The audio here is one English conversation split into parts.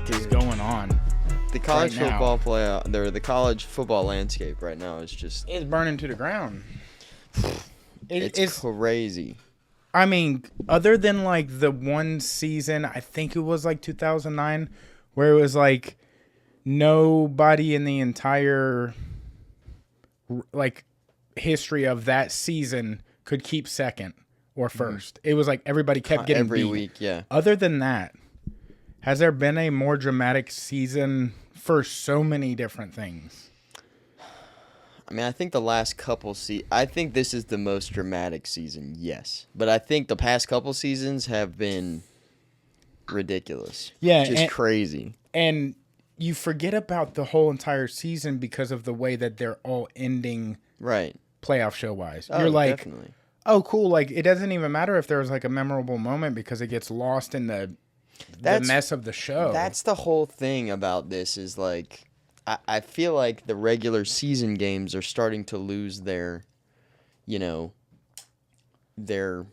is going on. The college Right now. football the college football landscape right now is just It's burning to the ground. it's crazy. I mean, other than like the one season, I think it was like 2009, where it was like nobody in the entire like history of that season could keep second or first. It was like everybody kept getting Every beat. week, yeah. Other than that, has there been a more dramatic season for so many different things? I mean, I think the last couple I think this is the most dramatic season, yes. But I think the past couple seasons have been ridiculous. Yeah, Just crazy. And you forget about the whole entire season because of the way that they're all ending Right. playoff show wise. Oh, You're like, definitely. oh, cool. Like, it doesn't even matter if there was like a memorable moment because it gets lost in the mess of the show. That's the whole thing about this is like I feel like the regular season games are starting to lose their their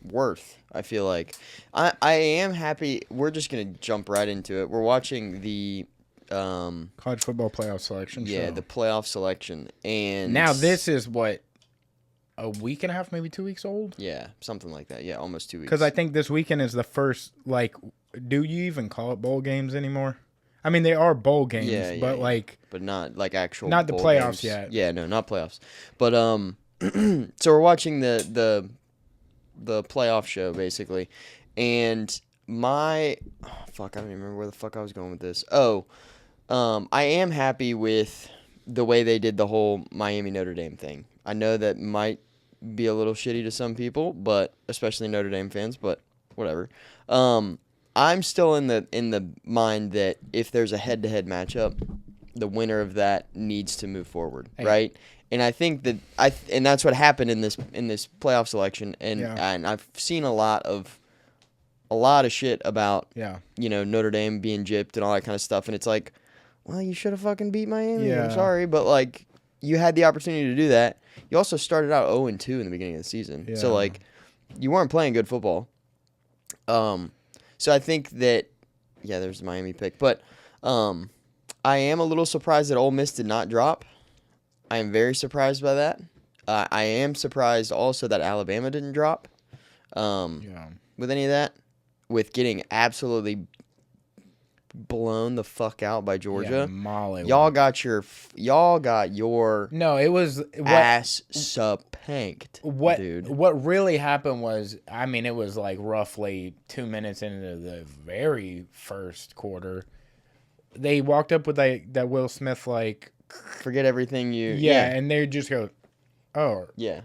worth. I feel like I am happy. We're just gonna jump right into it. We're watching the college football playoff selection show. the playoff selection, and Now this is what, a week and a half, maybe 2 weeks old? yeah, something like that. Yeah, almost 2 weeks. Because I think this weekend is the first, like, do you even call it bowl games anymore? I mean, they are bowl games, but like, but not like actual not the bowl playoffs games. yet. Yeah, no, not playoffs. But so we're watching the playoff show basically, and I don't even remember where the fuck I was going with this. I am happy with the way they did the whole Miami Notre Dame thing. I know that might be a little shitty to some people, but especially Notre Dame fans, but whatever. I'm still in the mind that if there's a head-to-head matchup, the winner of that needs to move forward, right? And I think that and that's what happened in this playoff selection, and I've seen a lot of shit about Notre Dame being gypped and all that kind of stuff, and it's like, well, you should have fucking beat Miami. Yeah. I'm sorry, but like you had the opportunity to do that. You also started out 0-2 in the beginning of the season, so like you weren't playing good football. So I think that, there's the Miami pick. But I am a little surprised that Ole Miss did not drop. I am very surprised by that. I am surprised also that Alabama didn't drop with any of that. With getting absolutely blown the fuck out by Georgia. Y'all got your no, it was ass spanked, dude. What really happened was, I mean, it was like roughly 2 minutes into the very first quarter. They walked up with that Will Smith, like, forget everything you... Yeah, and they just go, oh. Yeah.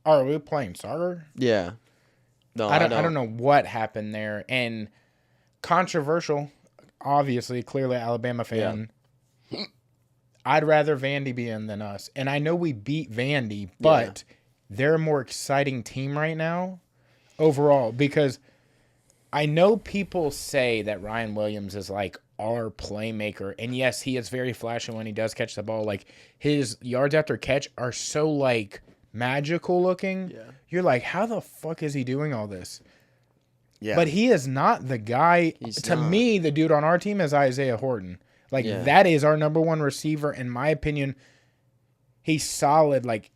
Are we playing soccer? Yeah. No, I don't know what happened there. And controversial, obviously, clearly Alabama fan. Yeah. I'd rather Vandy be in than us. And I know we beat Vandy, but they're a more exciting team right now overall, because I know people say that Ryan Williams is like our playmaker. And yes, he is very flashy when he does catch the ball. Like, his yards after catch are so like magical looking. Yeah. You're like, how the fuck is he doing all this? Yeah. But he is not the guy. To me, the dude on our team is Isaiah Horton. Like, that is our number one receiver, in my opinion. He's solid. Like,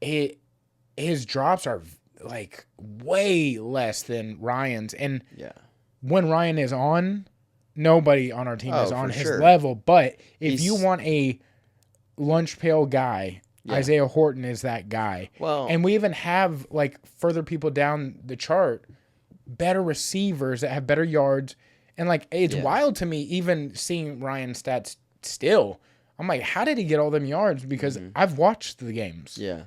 his drops are, like, way less than Ryan's. And when Ryan is on, nobody on our team is on his level. But if you want a lunch pail guy, Isaiah Horton is that guy. Well, and we even have, like, further people down the chart, better receivers that have better yards. And, like, it's wild to me even seeing Ryan's stats still. I'm like, how did he get all them yards? Because I've watched the games. Yeah.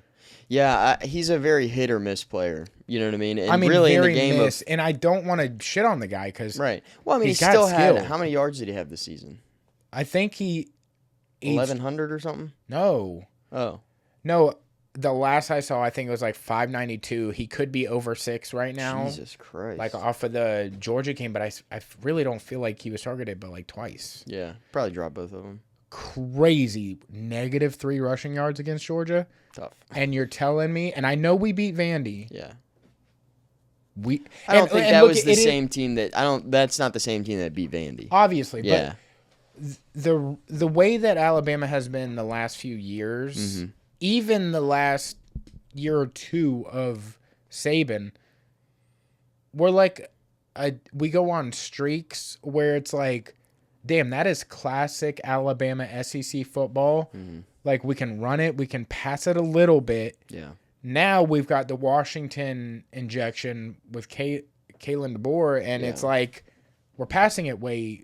Yeah, he's a very hit or miss player. You know what I mean? And I mean, really very in the game and I don't want to shit on the guy because right. Well, I mean, he still had, how many yards did he have this season? I think he 1,100 or something. No. Oh. No. The last I saw, I think it was like 592. He could be over 6 right now. Jesus Christ. Like off of the Georgia game, but I really don't feel like he was targeted but like twice. Yeah, probably dropped both of them. Crazy. -3 rushing yards against Georgia. Tough. And you're telling me, and I know we beat Vandy. Yeah. I don't think that look, was the same team that That's not the same team that beat Vandy. Obviously, Yeah. but the way that Alabama has been the last few years, even the last year or two of Saban, we're like, we go on streaks where it's like, damn, that is classic Alabama SEC football. Like, we can run it, we can pass it a little bit. Yeah. Now we've got the Washington injection with Kalen DeBoer, and it's like we're passing it way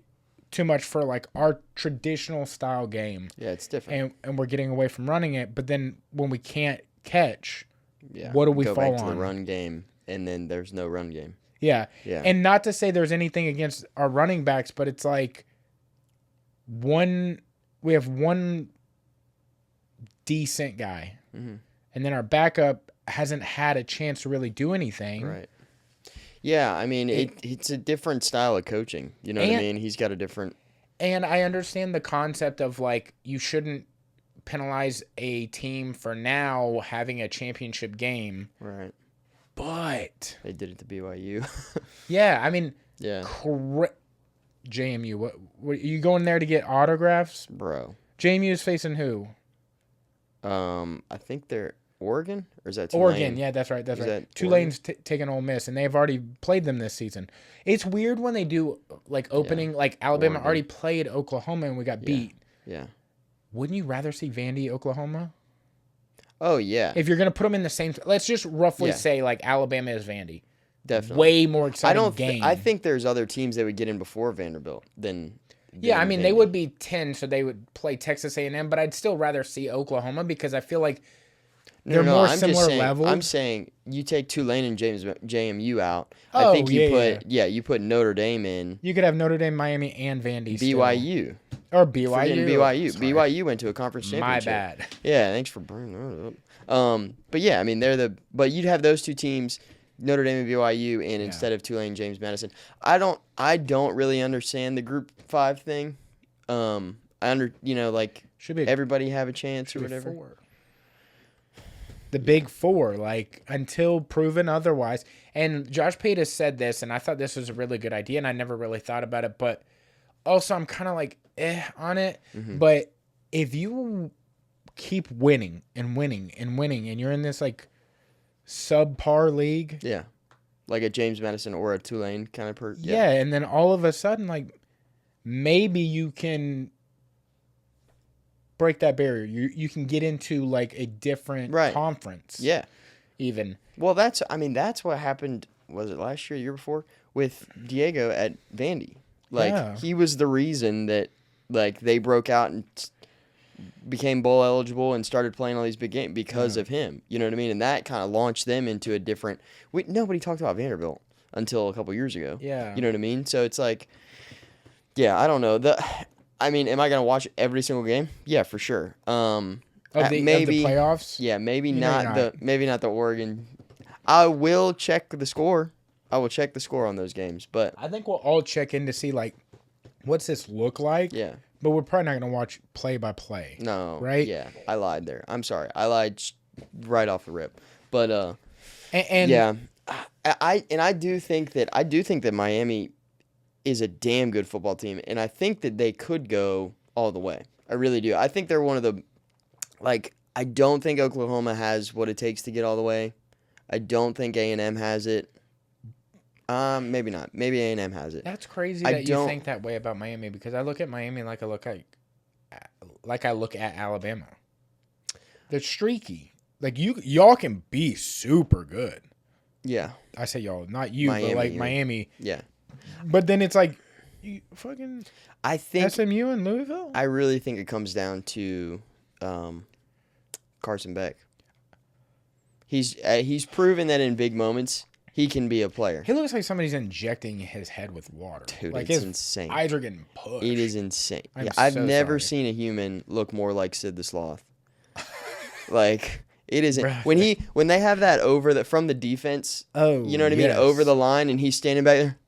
too much for like our traditional style game. Yeah, it's different. And we're getting away from running it. But then when we can't catch, Yeah. what do we go fall back on? to the run game, and then there's no run game. Yeah. Yeah. And not to say there's anything against our running backs, but it's like we have one decent guy. And then our backup hasn't had a chance to really do anything. Right. Yeah, I mean, it's a different style of coaching. You know what I mean? He's got a different... And I understand the concept of, like, you shouldn't penalize a team for now having a championship game. Right. But... They did it to BYU. Yeah, I mean... Yeah. JMU, what are you going there to get autographs? Bro. JMU is facing who? I think they're Oregon, or is that Tulane? Oregon, yeah, that's right. Tulane's taking Ole Miss, and they've already played them this season. It's weird when they do like opening, like Alabama Oregon. already played Oklahoma, and we got beat. Yeah. Wouldn't you rather see Vandy, Oklahoma? Oh yeah. If you're gonna put them in the same, let's just roughly Yeah. say like Alabama is Vandy. Definitely. Way more exciting game. I think there's other teams that would get in before Vanderbilt than. Yeah, I mean, Vandy. they would be 10, so they would play Texas A&M, but I'd still rather see Oklahoma because I feel like they're more similar levels. I'm saying you take Tulane and JMU out. Oh, I think you put Notre Dame in. You could have Notre Dame, Miami, and Vandy BYU. Or BYU. Forgetting BYU. Sorry. BYU went to a conference championship. My bad. Yeah, thanks for bringing that up. But yeah, I mean, but you'd have those two teams, Notre Dame and BYU, and instead of Tulane, James Madison. I don't really understand the Group 5 thing. Should be everybody have a chance or whatever. 4. The big 4, like, until proven otherwise. And Josh Pate has said this, and I thought this was a really good idea, and I never really thought about it, but also I'm kind of like, on it. But if you keep winning and winning and winning, and you're in this, like, subpar league. Yeah. Like a James Madison or a Tulane kind of Yeah, and then all of a sudden, like, maybe you can break that barrier. You can get into like a different conference. Yeah. Even. Well, that's what happened, was it last year, year before, with Diego at Vandy. Like he was the reason that like they broke out and became bowl eligible and started playing all these big games because of him. You know what I mean? And that kind of launched them into a different nobody talked about Vanderbilt until a couple years ago. Yeah. You know what I mean? So it's like I don't know. Am I going to watch every single game? Yeah, for sure. Of the playoffs? Yeah, maybe not the Oregon. I will check the score. I will check the score on those games, but I think we'll all check in to see like what's this look like. Yeah. But we're probably not going to watch play by play. No. Right? Yeah. I lied there. I'm sorry. I lied right off the rip. But and yeah. I do think that Miami is a damn good football team, and I think that they could go all the way. I really do. I think they're one of the I don't think Oklahoma has what it takes to get all the way. I don't think A&M has it. Maybe not. Maybe A&M has it. That's crazy that you think that way about Miami because I look at Miami like I look at Alabama. They're streaky. Like y'all can be super good. Yeah. I say y'all, not you, but like Miami. Yeah. But then it's like you fucking I think SMU and Louisville? I really think it comes down to Carson Beck. He's proven that in big moments he can be a player. He looks like somebody's injecting his head with water. Dude, like it's insane. Eyes are getting pushed. It is insane. I've never seen a human look more like Sid the Sloth. Like it isn't when they have that over from the defense. Oh, you know what I mean? Over the line, and he's standing back there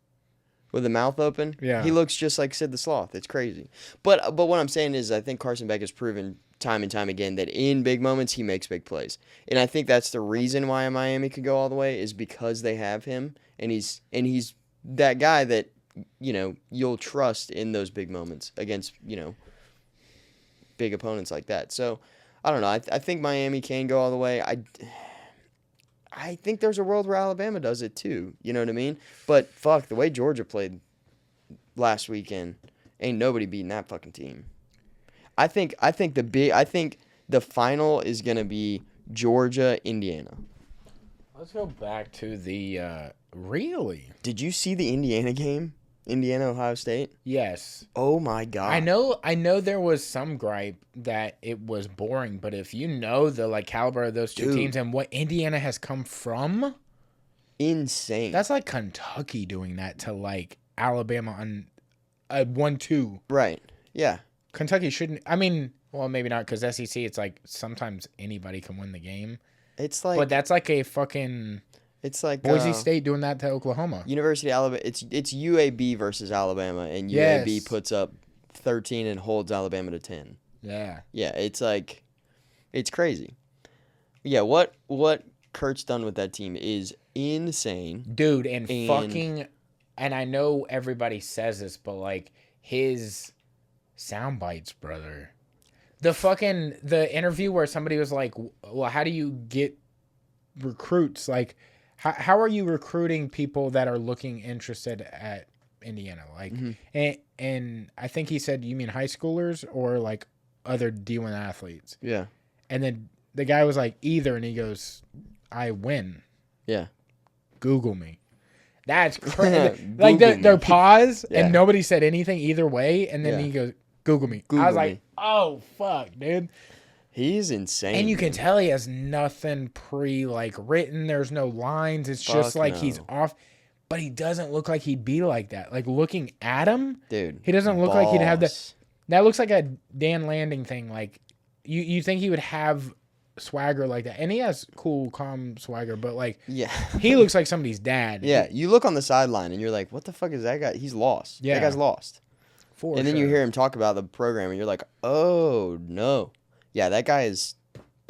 with the mouth open. Yeah, he looks just like Sid the Sloth. It's crazy. But what I'm saying is, I think Carson Beck has proven time and time again that in big moments he makes big plays. And I think that's the reason why Miami could go all the way is because they have him, and he's that guy that, you know, you'll trust in those big moments against, you know, big opponents like that. So, I don't know. I think Miami can go all the way. I think there's a world where Alabama does it too. You know what I mean? But fuck, the way Georgia played last weekend, ain't nobody beating that fucking team. I think the final is gonna be Georgia, Indiana. Let's go back to the really. Did you see the Indiana game? Indiana, Ohio State? Yes. Oh my god. I know there was some gripe that it was boring, but if you know the like caliber of those two teams and what Indiana has come from, insane. that's like Kentucky doing that to like Alabama on a 1-2. Right. Yeah. Kentucky shouldn't. I mean, well, maybe not because SEC. It's like sometimes anybody can win the game. It's like, but that's like a fucking. It's like Boise State doing that to Oklahoma. University of Alabama. It's UAB versus Alabama, and UAB puts up 13 and holds Alabama to 10. Yeah. Yeah, it's like, it's crazy. Yeah, what Kurt's done with that team is insane, dude. And fucking, and I know everybody says this, but like his sound bites, brother. The interview where somebody was like, "Well, how do you get recruits? How are you recruiting people that are looking interested at Indiana?" Like, and I think he said, "You mean high schoolers or like other D1 athletes?" Yeah. And then the guy was like, "Either," and he goes, "I win." Yeah. Google me. That's crazy. Like their pause and nobody said anything either way, and then he goes, "Google me." I was like, "Oh fuck, dude." He's insane. And you can tell he has nothing written. There's no lines. It's just like he's off. But he doesn't look like he'd be like that. Like looking at him, dude, he doesn't look like he'd have that. That looks like a Dan Landing thing. Like you think he would have swagger like that, and he has cool, calm swagger. But like, he looks like somebody's dad. Yeah, you look on the sideline and you're like, "What the fuck is that guy? He's lost. Yeah, that guy's lost." And then you hear him talk about the program, and you're like, "Oh no." Yeah, that guy is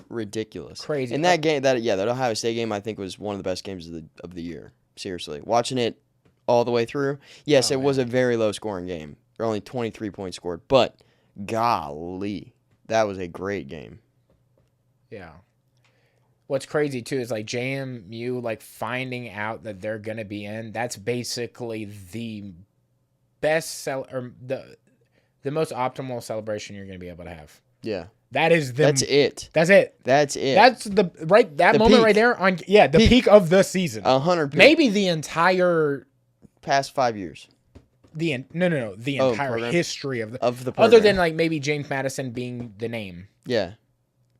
ridiculous. Crazy. And that game, that Ohio State game, I think was one of the best games of the year. Seriously, watching it all the way through. Yes, it was a very low scoring game. There were only 23 points scored, but golly, that was a great game. Yeah. What's crazy too is like JMU finding out that they're gonna be in. That's basically the best the most optimal celebration you're gonna be able to have. Yeah. That's it. That's it. That's the moment peak. right there on the peak of the season. 100%. Maybe the entire past 5 years. The entire program? History of the program. Other than maybe James Madison being the name. Yeah.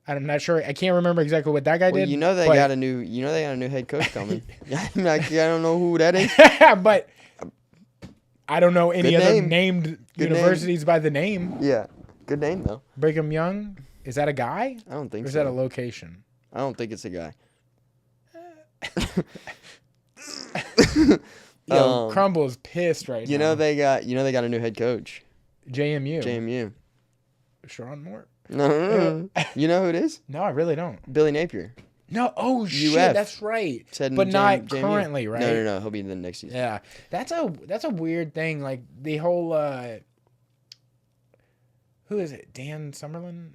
I'm not sure. I can't remember exactly what that guy did. You know they got a new head coach coming. I don't know who that is. But I don't know any other named universities by the name. Yeah. Good name, though. Brigham Young? Is that a guy? I don't think so. Or is that a location? I don't think it's a guy. Yo, Crumble is pissed right now. You know they got a new head coach. JMU. Sharon Moore? No. You know who it is? No, I really don't. Billy Napier. No, shit, that's right. But not currently, right? No. He'll be in the next season. Yeah. That's a weird thing. Like the whole who is it? Dan Summerlin?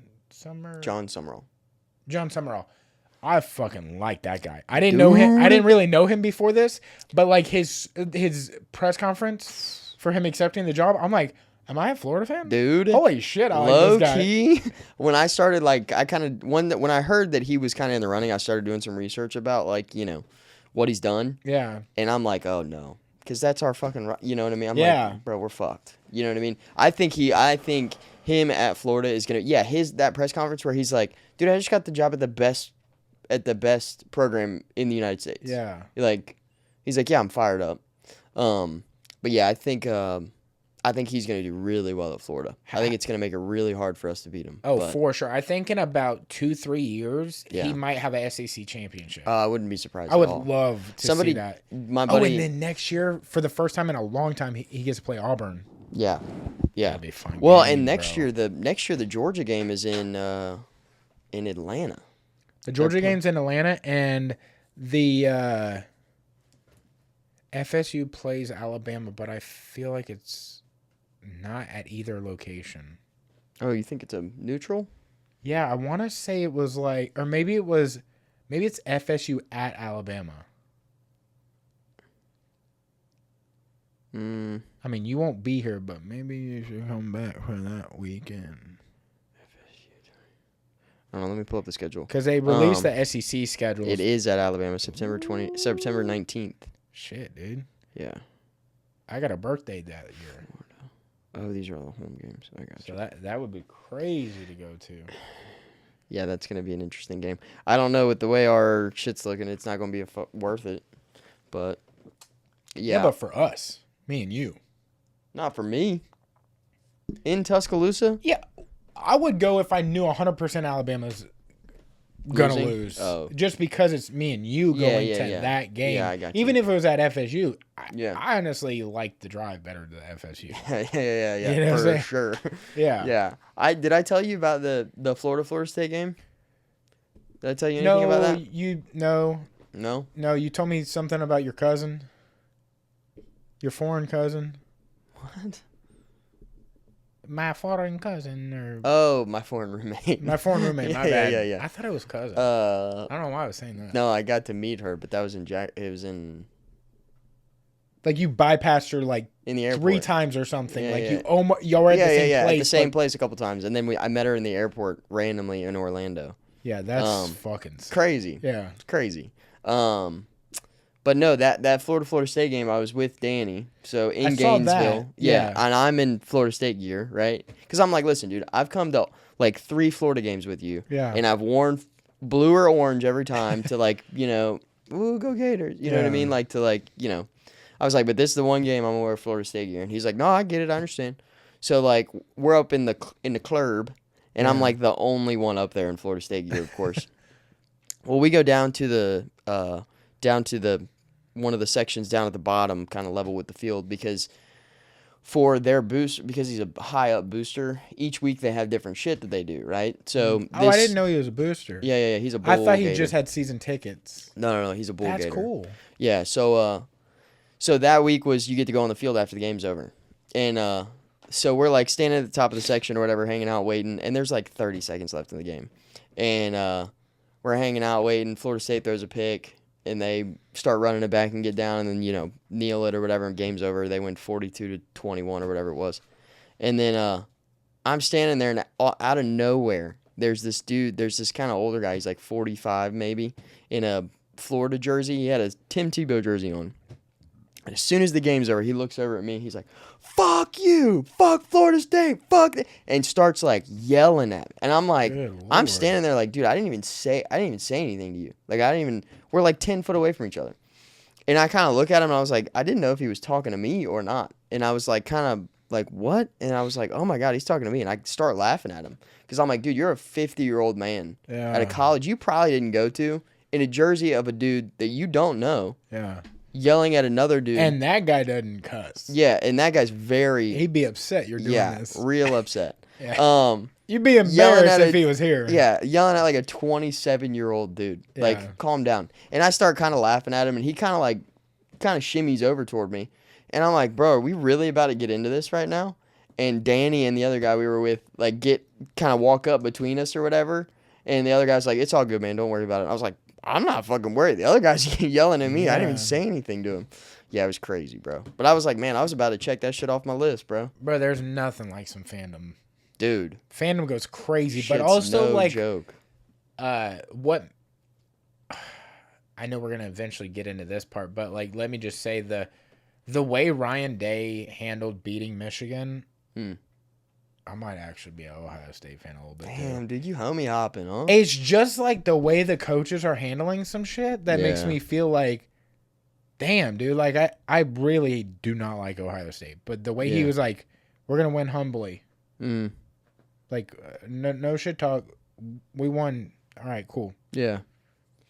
John Summerall. John Summerall. I fucking like that guy. I didn't know him. I didn't really know him before this, but like his press conference for him accepting the job, I'm like, am I a Florida fan? Dude. Holy shit, I like low this guy. Key, when I started when I heard that he was kind of in the running, I started doing some research about what he's done. Yeah. And I'm like, "Oh no." Cuz that's our fucking, you know what I mean? I'm like, "Bro, we're fucked." You know what I mean? I think him at Florida is going to that press conference where he's like, "Dude, I just got the job at the best program in the United States." Yeah. He's like, "Yeah, I'm fired up." But yeah, I think he's going to do really well at Florida. I think it's going to make it really hard for us to beat him. Oh, for sure. I think in about 2-3 years, he might have a SEC championship. I wouldn't be surprised. I would love to see that. My buddy, and then next year, for the first time in a long time, he gets to play Auburn. Yeah. Yeah. That'd be fun. Well, game, and next bro. year the Georgia game is in Atlanta. The Georgia They're game's in Atlanta, and the FSU plays Alabama, but I feel like it's not at either location. Oh, you think it's a neutral? Yeah, I want to say it was like, or maybe it's FSU at Alabama. I mean, you won't be here, but maybe you should come back for that weekend. I don't know. Let me pull up the schedule. Because they released the SEC schedules. It is at Alabama, September 19th. Shit, dude. Yeah. I got a birthday that year. Oh, these are all the home games. I got you. So that would be crazy to go to. Yeah, that's going to be an interesting game. I don't know, with the way our shit's looking, it's not going to be worth it. But, yeah. But for us, me and you. Not for me. In Tuscaloosa? Yeah, I would go if I knew 100% Alabama's going to lose. Oh. Just because it's me and you going to yeah. that game. Yeah, I got you. Even if it was at FSU, Yeah. I honestly like the drive better to FSU. yeah. You know what I'm for saying? sure. Yeah. Yeah. Did I tell you about the Florida State game? Did I tell you anything about that? No? You told me something about your cousin. Your foreign cousin. What? My foreign cousin, or Oh, my foreign roommate. my foreign roommate. My bad. Yeah. I thought it was cousin. I don't know why I was saying that. No, I got to meet her, but that was it was in Like you bypassed her like the airport 3 times or something. Yeah, like yeah. y'all were at the same place. at the same place a couple times, and then I met her in the airport randomly in Orlando. Yeah, that's fucking sick. Crazy. Yeah. It's crazy. But no, that Florida State game, I was with Danny, so in I saw that. Gainesville. Yeah. And I'm in Florida State gear, right? Because I'm like, listen, dude, I've come to like 3 Florida games with you, Yeah. and I've worn blue or orange every time to like, ooh, go Gators, you know what I Yeah. mean? Like to like, I was like, but this is the one game I'm gonna wear Florida State gear, and he's like, no, I get it, I understand. So like, we're up in the club, and I'm Yeah. like the only one up there in Florida State gear, of course. Well, we go down to the one of the sections down at the bottom, kind of level with the field, because for their boost, because he's a high up booster, each week they have different shit that they do, right? So I didn't know he was a booster. Yeah, he's a bull I thought he gator. just had season tickets. No, he's a bull That's gator. cool. Yeah, so that week was you get to go on the field after the game's over, and so we're like standing at the top of the section or whatever, hanging out waiting, and there's like 30 seconds left in the game, and we're hanging out waiting. Florida State throws a pick, and they start running it back and get down, and then kneel it or whatever, and game's over. They win 42-21 or whatever it was, and then I'm standing there, and out of nowhere, there's this kind of older guy. He's like 45 maybe, in a Florida jersey. He had a Tim Tebow jersey on. And as soon as the game's over, he looks over at me. He's like, fuck you. Fuck Florida State. Fuck. And starts like yelling at me. And I'm like, Good I'm Lord. standing there like, dude, I didn't even say anything to you. Like, we're like 10 foot away from each other. And I kind of look at him and I was like, I didn't know if he was talking to me or not. And I was like, kind of like, what? And I was like, oh my God, he's talking to me. And I start laughing at him. Because I'm like, dude, you're a 50-year-old man at a college you probably didn't go to, in a jersey of a dude that you don't know, Yeah. yelling at another dude. And that guy doesn't cuss. Yeah, and that guy's very He'd be upset you're doing this. real upset. Yeah. You'd be yelling embarrassed at if he was here. Yeah, yelling at like a 27-year-old dude. Yeah. Like, calm down. And I start kind of laughing at him, and he kind of shimmies over toward me. And I'm like, bro, are we really about to get into this right now? And Danny and the other guy we were with, like, walk up between us or whatever. And the other guy's like, it's all good, man. Don't worry about it. I was like, I'm not fucking worried. The other guy's yelling at me. I didn't even say anything to him. Yeah, it was crazy, bro. But I was like, man, I was about to check that shit off my list, bro. Bro, there's nothing like some fandom. Dude. Fandom goes crazy, Shit's but also no like joke. what I know we're gonna eventually get into this part, but like let me just say the way Ryan Day handled beating Michigan, I might actually be an Ohio State fan a little bit. Damn, dude, you homie hopping, huh? It's just like the way the coaches are handling some shit that makes Yeah. me feel like, damn, dude, like I really do not like Ohio State, but the way he Yeah. was like, we're gonna win humbly, Mm. like no shit talk, we won. All right, cool. Yeah.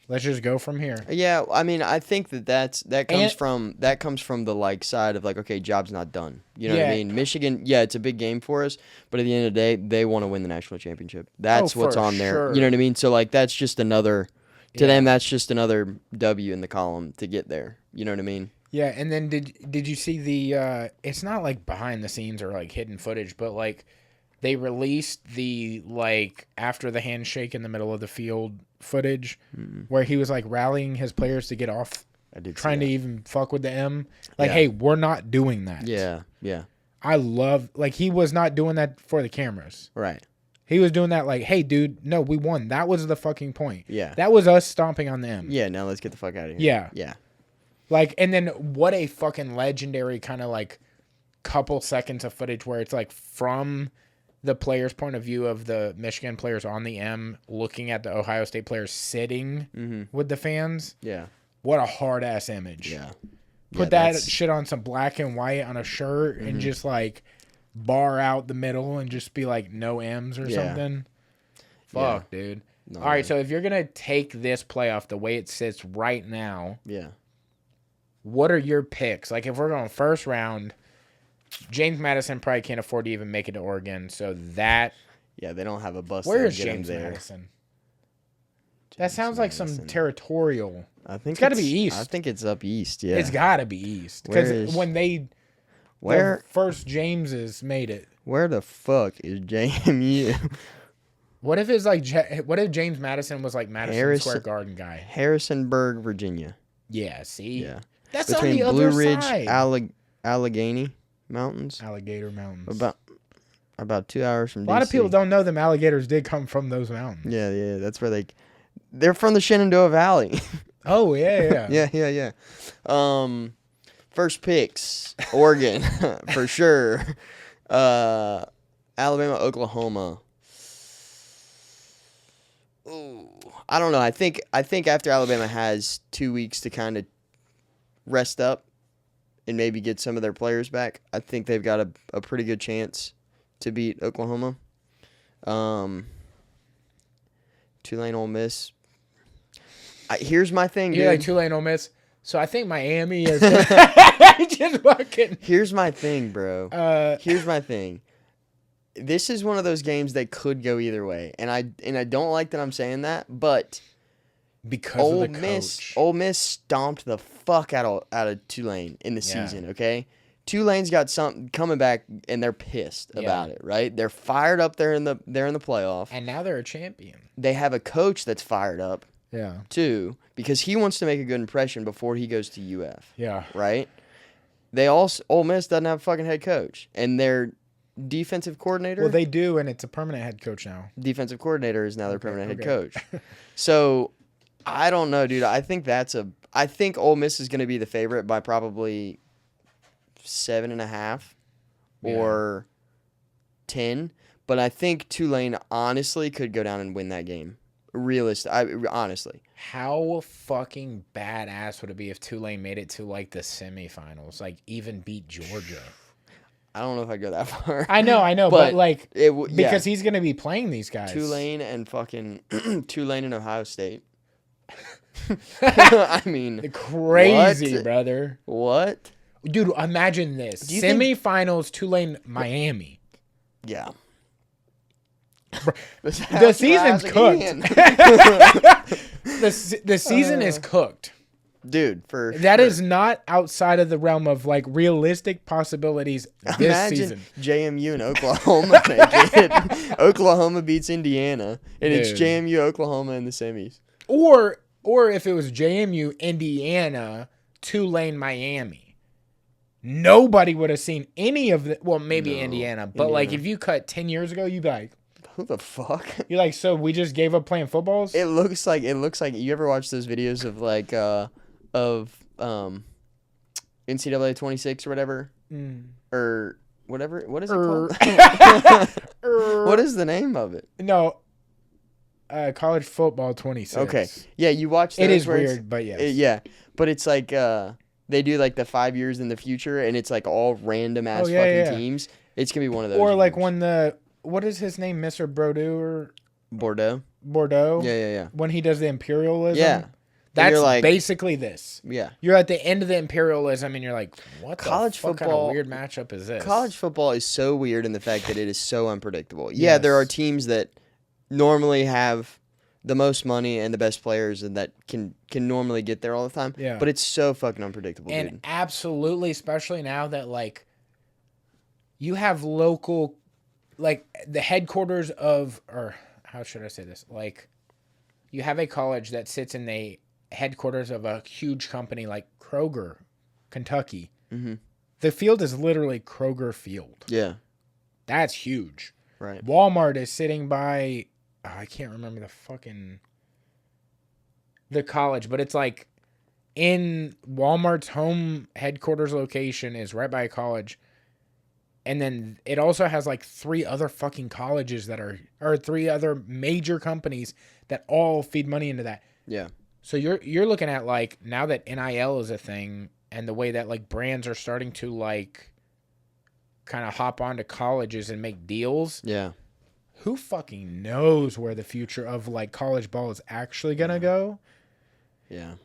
Let's just go from here. Yeah, I mean, I think that And- comes from the like side of like, okay, job's not done. You know what I Yeah. mean? Michigan, yeah, it's a big game for us, but at the end of the day, they want to win the national championship. That's what's for on there. sure. You know what I mean? So like, that's just another to Yeah. them. That's just another W in the column to get there. You know what I mean? Yeah, and then did you see the? It's not like behind the scenes or like hidden footage, but like they released the like after the handshake in the middle of the field footage where he was like rallying his players to get off, I did trying to even fuck with the M. Like, Yeah. hey, we're not doing that. Yeah, yeah, I love like he was not doing that for the cameras. right. He was doing that like, hey, dude, no, we won. That was the fucking point. Yeah, That was us stomping on the M. yeah. Now let's get the fuck out of here. Yeah. yeah, Like, and then what a fucking legendary kind of like couple seconds of footage where it's like from the player's point of view of the Michigan players on the M looking at the Ohio State players sitting with the fans. yeah, What a hard ass image. yeah. Put Yeah, that that's- shit on some black and white on a shirt and just like bar out the middle and just be like no M's or Yeah. something. Fuck, dude. No, All right, man. so if you're going to take this playoff the way it sits right now, Yeah. what are your picks? Like, if we're going first round, James Madison probably can't afford to even make it to Oregon. So that, Yeah, they don't have a bus. where that'll is get 'em James there. Madison? That James sounds like some Madison. territorial. I think It's gotta be east. I think it's up east. Yeah. It's got to be east Where because is- when the where first Jameses made it. where the fuck is JMU? What if it's like? What if James Madison was like Madison Harrison- Square Garden guy? Harrisonburg, Virginia. Yeah. See. Yeah. That's on Between the Blue other Ridge, side. Allegheny Mountains. Alligator Mountains. About 2 hours from A lot of DC. people don't know them alligators did come from those mountains. Yeah, yeah, that's where they're from the Shenandoah Valley. Oh yeah, yeah. yeah. First picks, Oregon for sure. Alabama, Oklahoma. Ooh, I don't know. I think after Alabama has 2 weeks to kind of rest up and maybe get some of their players back, I think they've got a pretty good chance to beat Oklahoma. Tulane, Ole Miss. Here's my thing, dude. You're like Tulane, Ole Miss. So I think Miami is just fucking. Here's my thing, bro. Uh, Here's my thing. This is one of those games that could go either way, and I don't like that I'm saying that, but because Ole of the Miss, coach. Ole Miss stomped the fuck out of Tulane in the Yeah. season. Okay, Tulane's got something coming back, and they're pissed about it. Right? They're fired up. They're in the playoff. And now they're a champion. They have a coach that's fired up Yeah. too because he wants to make a good impression before he goes to UF. Yeah. Right? Ole Miss doesn't have a fucking head coach, and their defensive coordinator. Well, they do, and it's a permanent head coach now. Defensive coordinator is now their Okay, permanent head okay. coach. So I don't know, dude. I think Ole Miss is going to be the favorite by probably 7.5 or 10. But I think Tulane honestly could go down and win that game. Honestly. How fucking badass would it be if Tulane made it to like the semifinals, like even beat Georgia? I don't know if I'd go that far. I know, but like because he's gonna be playing these guys. Tulane and fucking Tulane and Ohio State. I mean, Crazy, what? brother. What? Dude, imagine this. Do you think- Semifinals, Tulane, Miami. Yeah. The season's cooked. The season is cooked. Dude, for That sure. is not outside of the realm of like realistic possibilities this Imagine season. JMU and Oklahoma make it. Oklahoma beats Indiana, and it's Dude. JMU, Oklahoma in the semis. Or if it was JMU, Indiana, Tulane, Miami. Nobody would have seen any of the. Well, maybe No, Indiana, but like Indiana. if you cut 10 years ago, you'd be like, Who the fuck? you're like, so we just gave up playing footballs? It looks like you ever watch those videos of like NCAA 26 or whatever or whatever. What is it called? What is the name of it? No, college football 26. Okay, yeah, you watch. Those It is where it's- weird, but yes. yeah, but it's like they do like the 5 years in the future, and it's like all random ass yeah, fucking yeah. teams. It's gonna be one of those. Or like years. when what is his name, Mr. Bordeaux or Bordeaux. Bordeaux? Yeah. When he does the imperialism. Yeah, That's you're like, basically this. yeah. You're at the end of the imperialism, and you're like, what College the fuck football- kind of weird matchup is this? College football is so weird in the fact that it is so unpredictable. Yeah, there are Yes. teams that normally have the most money and the best players and that can normally get there all the time. Yeah. But it's so fucking unpredictable, And dude. absolutely, especially now that, like, you have local, like, the headquarters of, or how should I say this? Like, you have a college that sits in the headquarters of a huge company like Kroger, Kentucky. Mm-hmm. The field is literally Kroger Field. Yeah, That's huge. right. Walmart is sitting by, I can't remember the college, but it's like in Walmart's home headquarters location is right by a college. And then it also has like 3 other fucking colleges that are, or 3 other major companies that all feed money into that. Yeah, So you're looking at, like, now that NIL is a thing and the way that, like, brands are starting to, like, kind of hop onto colleges and make deals. yeah. Who fucking knows where the future of, like, college ball is actually gonna go? Yeah.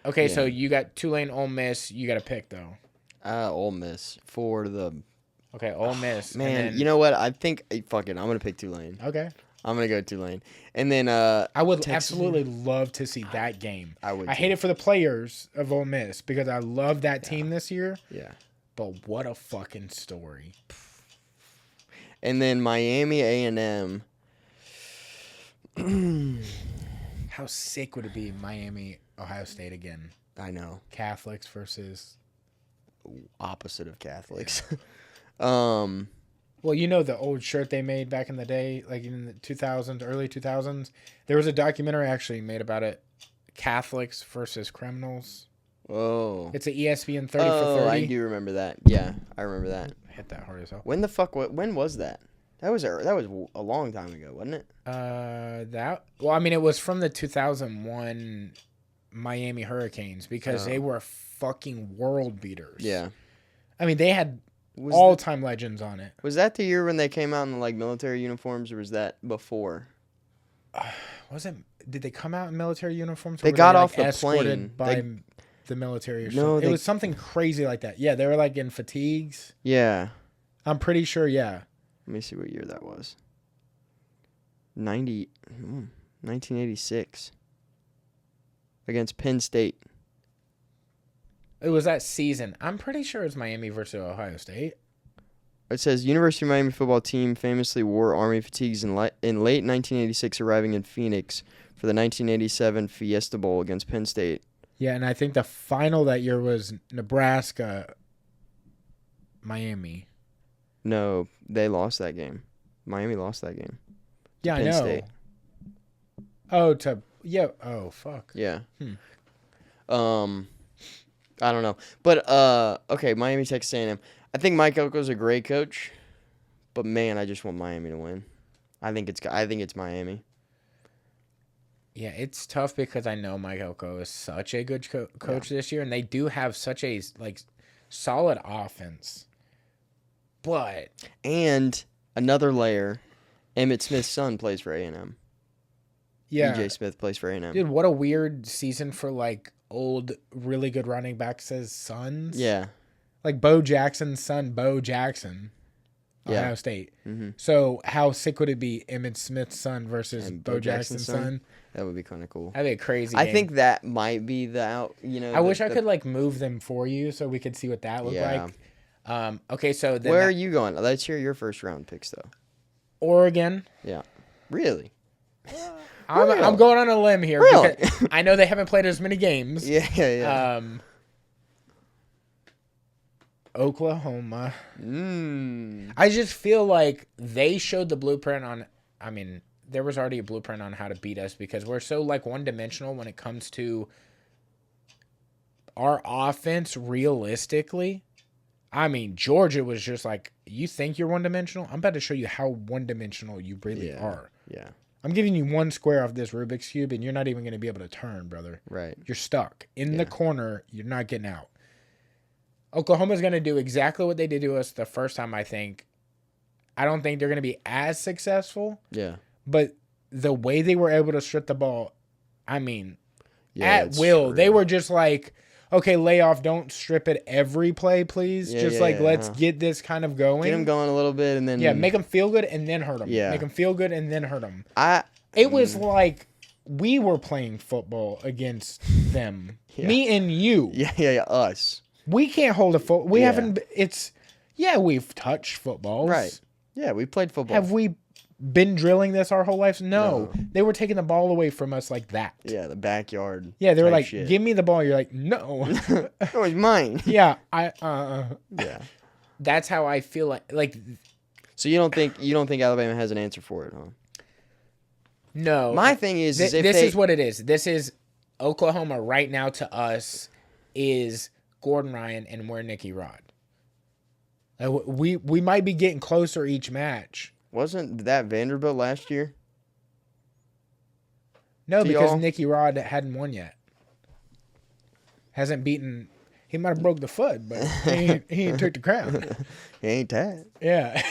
Okay, so Yeah. you got Tulane, Ole Miss. You got to pick though. Ole Miss for the Okay, Ole Miss. and man. then- You know what? I think fuck it. I'm gonna pick Tulane. Okay. I'm gonna go Tulane, and then I would Texas- absolutely love to see that game. I would. I hate it for the players of Ole Miss because I love that team this year. Yeah. But what a fucking story. And then Miami A&M. How sick would it be Miami, Ohio State again? I know. Catholics versus. Opposite of Catholics. Well, you know the old shirt they made back in the day, like in the 2000s, early 2000s? There was a documentary actually made about it. Catholics versus criminals. Oh. It's an ESPN 30 Oh, for 30. I do remember that. Yeah, I remember that. Hit that hard as hell. When the fuck? When was that? That was a long time ago, wasn't it? Well, I mean, it was from the 2001 Miami Hurricanes because they were fucking world beaters. Yeah. I mean, they had Was all-time legends on it. was that the year when they came out in like military uniforms, or was that before? Did they come out in military uniforms? or They were got like, off the escorted plane. by the military or No, something. It they- was something crazy like that. Yeah, they were like in fatigues. Yeah. I'm pretty sure, yeah. Let me see what year that was. 1986. Against Penn State. It was that season. I'm pretty sure it's Miami versus Ohio State. It says University of Miami football team famously wore Army fatigues in late 1986, arriving in Phoenix for the 1987 Fiesta Bowl against Penn State. Yeah, and I think the final that year was Nebraska, Miami. No, they lost that game. Miami lost that game. Yeah, Penn I know. State. Oh, fuck. Yeah. I don't know, but okay, Miami, Texas A&M. I think Mike Elko's a great coach, but man, I just want Miami to win. I think it's Miami. Yeah, it's tough because I know Mike Elko is such a good coach this year, and they do have such a like solid offense. But And another layer, Emmitt Smith's son plays for A&M. yeah, EJ Smith plays for A&M. dude, what a weird season for like old, really good running backs as sons. Yeah. like Bo Jackson's son, Bo Jackson, Yeah. Ohio State. Mm-hmm. So how sick would it be, Emmitt Smith's son versus And Bo Jackson's son? That would be kind of cool. That'd be a crazy. I game. think that might be the out. I wish I could like move them for you so we could see what that looked Yeah. like. Okay, so then Where are you going? Let's hear your first round picks, though. Oregon. Yeah. Really? I'm going on a limb here Really? because I know they haven't played as many games. Yeah. Oklahoma. Mm. I just feel like they showed the blueprint on. I mean, there was already a blueprint on how to beat us because we're so like one-dimensional when it comes to our offense. Realistically, I mean, Georgia was just like, you think you're one-dimensional? I'm about to show you how one-dimensional you really are. Yeah. I'm giving you one square off this Rubik's Cube, and you're not even going to be able to turn, brother. Right. You're stuck in Yeah. the corner. You're not getting out. Oklahoma's going to do exactly what they did to us the first time, I think. I don't think they're going to be as successful, Yeah. but the way they were able to strip the ball, I mean, at it's will. true. They were just like, okay, lay off. Don't strip it every play, please. Yeah, just yeah, like, yeah, let's get this kind of going. Get them going a little bit, and then Yeah, make them feel good and then hurt them. Yeah. Make them feel good and then hurt them. I. It was like we were playing football against them. Yeah. Me and you. Yeah, us. We can't hold a foot. We Yeah. haven't. We've touched footballs. Right. Yeah, we played football. Have we been drilling this our whole lives? No. They were taking the ball away from us like that. Yeah, the backyard. Yeah, they were type like, shit. give me the ball. You're like, no. Oh, it's mine. Yeah, Yeah. That's how I feel like So you don't think Alabama has an answer for it, huh? no. My thing is if this is what it is. This is Oklahoma right now to us is Gordon Ryan and we're Nicky Rod. We might be getting closer each match. Wasn't that Vanderbilt last year? No, To because y'all? Nicky Rod hadn't won yet. Hasn't beaten. He might have broke the foot, but he ain't took the crown. He ain't that. Yeah.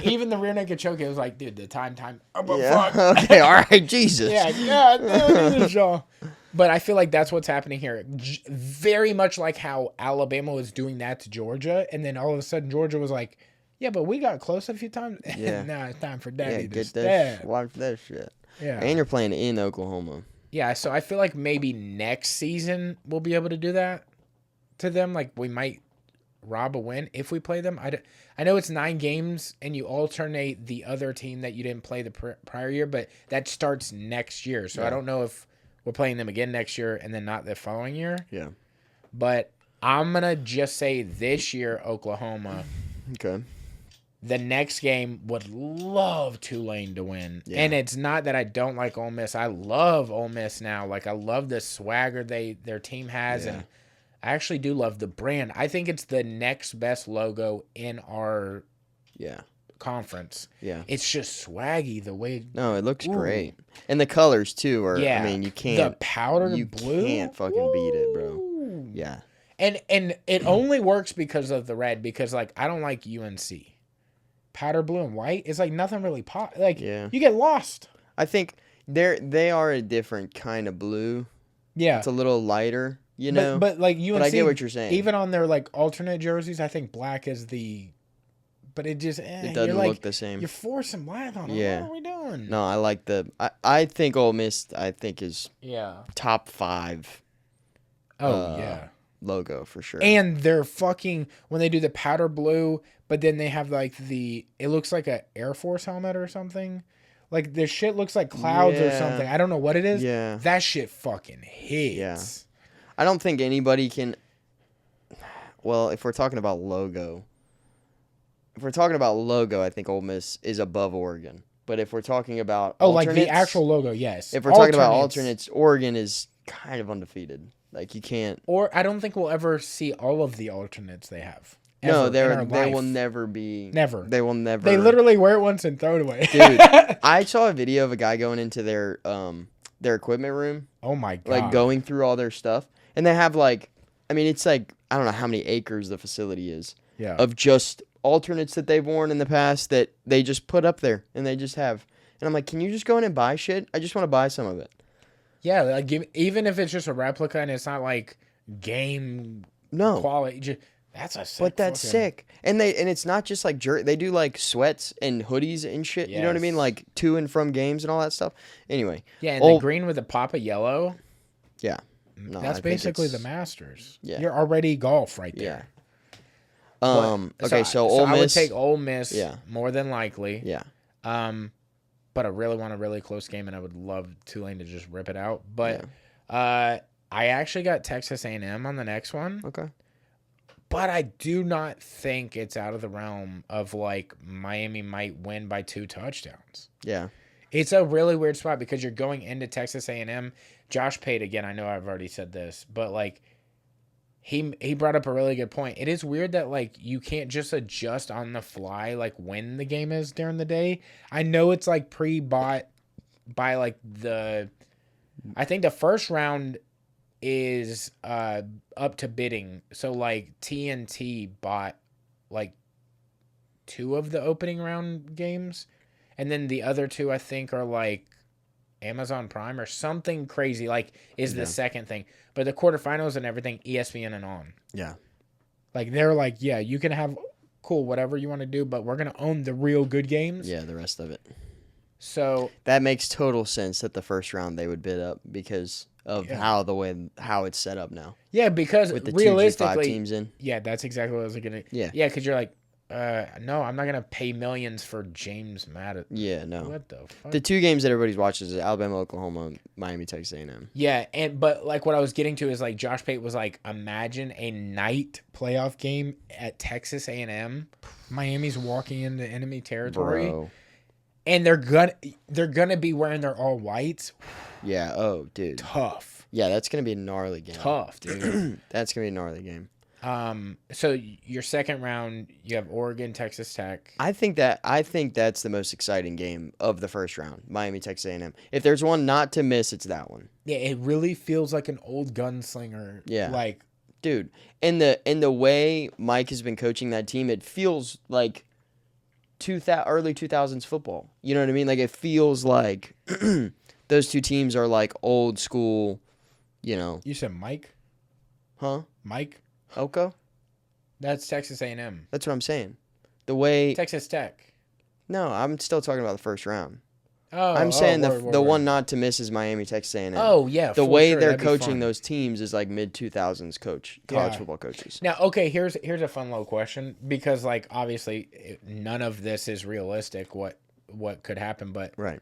Even the rear naked choke, it was like, dude, the time. Oh, but Yeah. fuck. Okay. All right. Jesus. Yeah. No, y'all. But I feel like that's what's happening here. Very much like how Alabama was doing that to Georgia, and then all of a sudden Georgia was like, "Yeah, but we got close a few times. Yeah. Now it's time for Yeah. Daddy to Get that. stab." Watch that shit. Yeah. And you're playing in Oklahoma. Yeah. So I feel like maybe next season we'll be able to do that to them. Like we might rob a win if we play them. I know it's 9 games and you alternate the other team that you didn't play the prior year, but that starts next year. So I don't know if we're playing them again next year and then not the following year. Yeah. But I'm going to just say this year, Oklahoma, Okay. the next game would love Tulane to win. Yeah. And it's not that I don't like Ole Miss. I love Ole Miss now. Like I love the swagger their team has. Yeah. And I actually do love the brand. I think it's the next best logo in our conference. Yeah. It's just swaggy the way. No, it looks great. And the colors too are Yeah. I mean, you The can't powder you blue. can't fucking beat it, bro. Ooh. Yeah. And it only works because of the red, because like I don't like UNC. Powder blue and white is like nothing really pop. Like Yeah. you get lost. I think they are a different kind of blue. Yeah. It's a little lighter, you know. But like UNC, I get what you're saying. Even on their like alternate jerseys, I think black is the. But it just it doesn't you're look the same. You're forcing black on them. Yeah. What are we doing? No, I like I think Ole Miss is Yeah. top 5 Oh yeah. logo for sure. And they're fucking when they do the powder blue, but then they have like it looks like a Air Force helmet or something. Like their shit looks like clouds or Yeah. something. I don't know what it is. Yeah. That shit fucking hits. Yeah. I don't think anybody can. Well, if we're talking about logo, I think Ole Miss is above Oregon. But if we're talking about like the alternates, actual logo, yes. if we're talking about alternates, Oregon is kind of undefeated. Like you can't. Or I don't think we'll ever see all of the alternates they have. No, ever in our they will life. never be. Never. They will never. They literally wear it once and throw it away. Dude, I saw a video of a guy going into their equipment room, Oh my god. like going through all their stuff, and they have like, I mean, it's like I don't know how many acres the facility is Yeah. of just alternates that they've worn in the past that they just put up there and they just have. And I'm like, can you just go in and buy shit? I just want to buy some of it. Yeah, like even if it's just a replica and it's not like game No, quality, that's a sick but that's fucking- sick. And it's not just like they do like sweats and hoodies and shit. You know what I mean? Yes. Like to and from games and all that stuff. Anyway, Yeah, and Oh. the green with the pop of yellow. yeah. No, I That's think basically the it's- Masters. Yeah. You're already golf right Yeah. there. Okay, so Ole I would Miss. take Ole Miss Yeah. more than likely. Yeah. But I really want a really close game, and I would love Tulane to just rip it out. But I actually got Texas A&M on the next one. Okay. But I do not think it's out of the realm of like Miami might win by 2 touchdowns. Yeah. It's a really weird spot because you're going into Texas A&M. Josh Pate, again, I know I've already said this, but like he brought up a really good point. It is weird that like you can't just adjust on the fly like when the game is during the day. I know it's like pre-bought by like I think the first round is up to bidding. So like TNT bought like 2 of the opening round games, and then the other 2 I think are like Amazon Prime or something crazy. Like is Yeah. the second thing, but the quarterfinals and everything, ESPN and on. Yeah. Like they're like, yeah, you can have cool whatever you want to do, but we're gonna own the real good games. Yeah, the rest of it. So That makes total sense that the first round they would bid up because of Yeah. how it's set up now yeah, because with the 2G5 realistically, teams in. yeah, that's exactly what I was gonna. Yeah. Yeah, because you're like, no, I'm not gonna pay millions for James Madison. Yeah, no. What the fuck? The two games that everybody's watches is Alabama, Oklahoma, Miami, Texas A&M. Yeah, but like what I was getting to is like Josh Pate was like, imagine a night playoff game at Texas A&M. Miami's walking into enemy territory, Bro. and they're gonna be wearing their all whites. Yeah. Oh, dude. Tough, Yeah, that's gonna be a gnarly game. tough, dude. That's gonna be a gnarly game. So your second round, you have Oregon, Texas Tech. I think that's the most exciting game of the first round. Miami, Texas A&M. If there's one not to miss, it's that one. Yeah, it really feels like an old gunslinger. Yeah. Like, Dude, in the way Mike has been coaching that team, it feels like early 2000s football. You know what I mean? Like it feels like those two teams are like old school, you know. you said Mike? Huh? Mike? Oko? That's Texas A&M. That's what I'm saying. The way Texas Tech. No, I'm still talking about the first round. Oh, I'm saying word, the word. one not to miss is Miami, Texas A&M. Oh, yeah. The for way sure, they're that'd be coaching fun. those teams is like mid 2000s college Yeah. football coaches. Now, okay, here's a fun little question because, like, obviously, none of this is realistic. What could happen? But Right.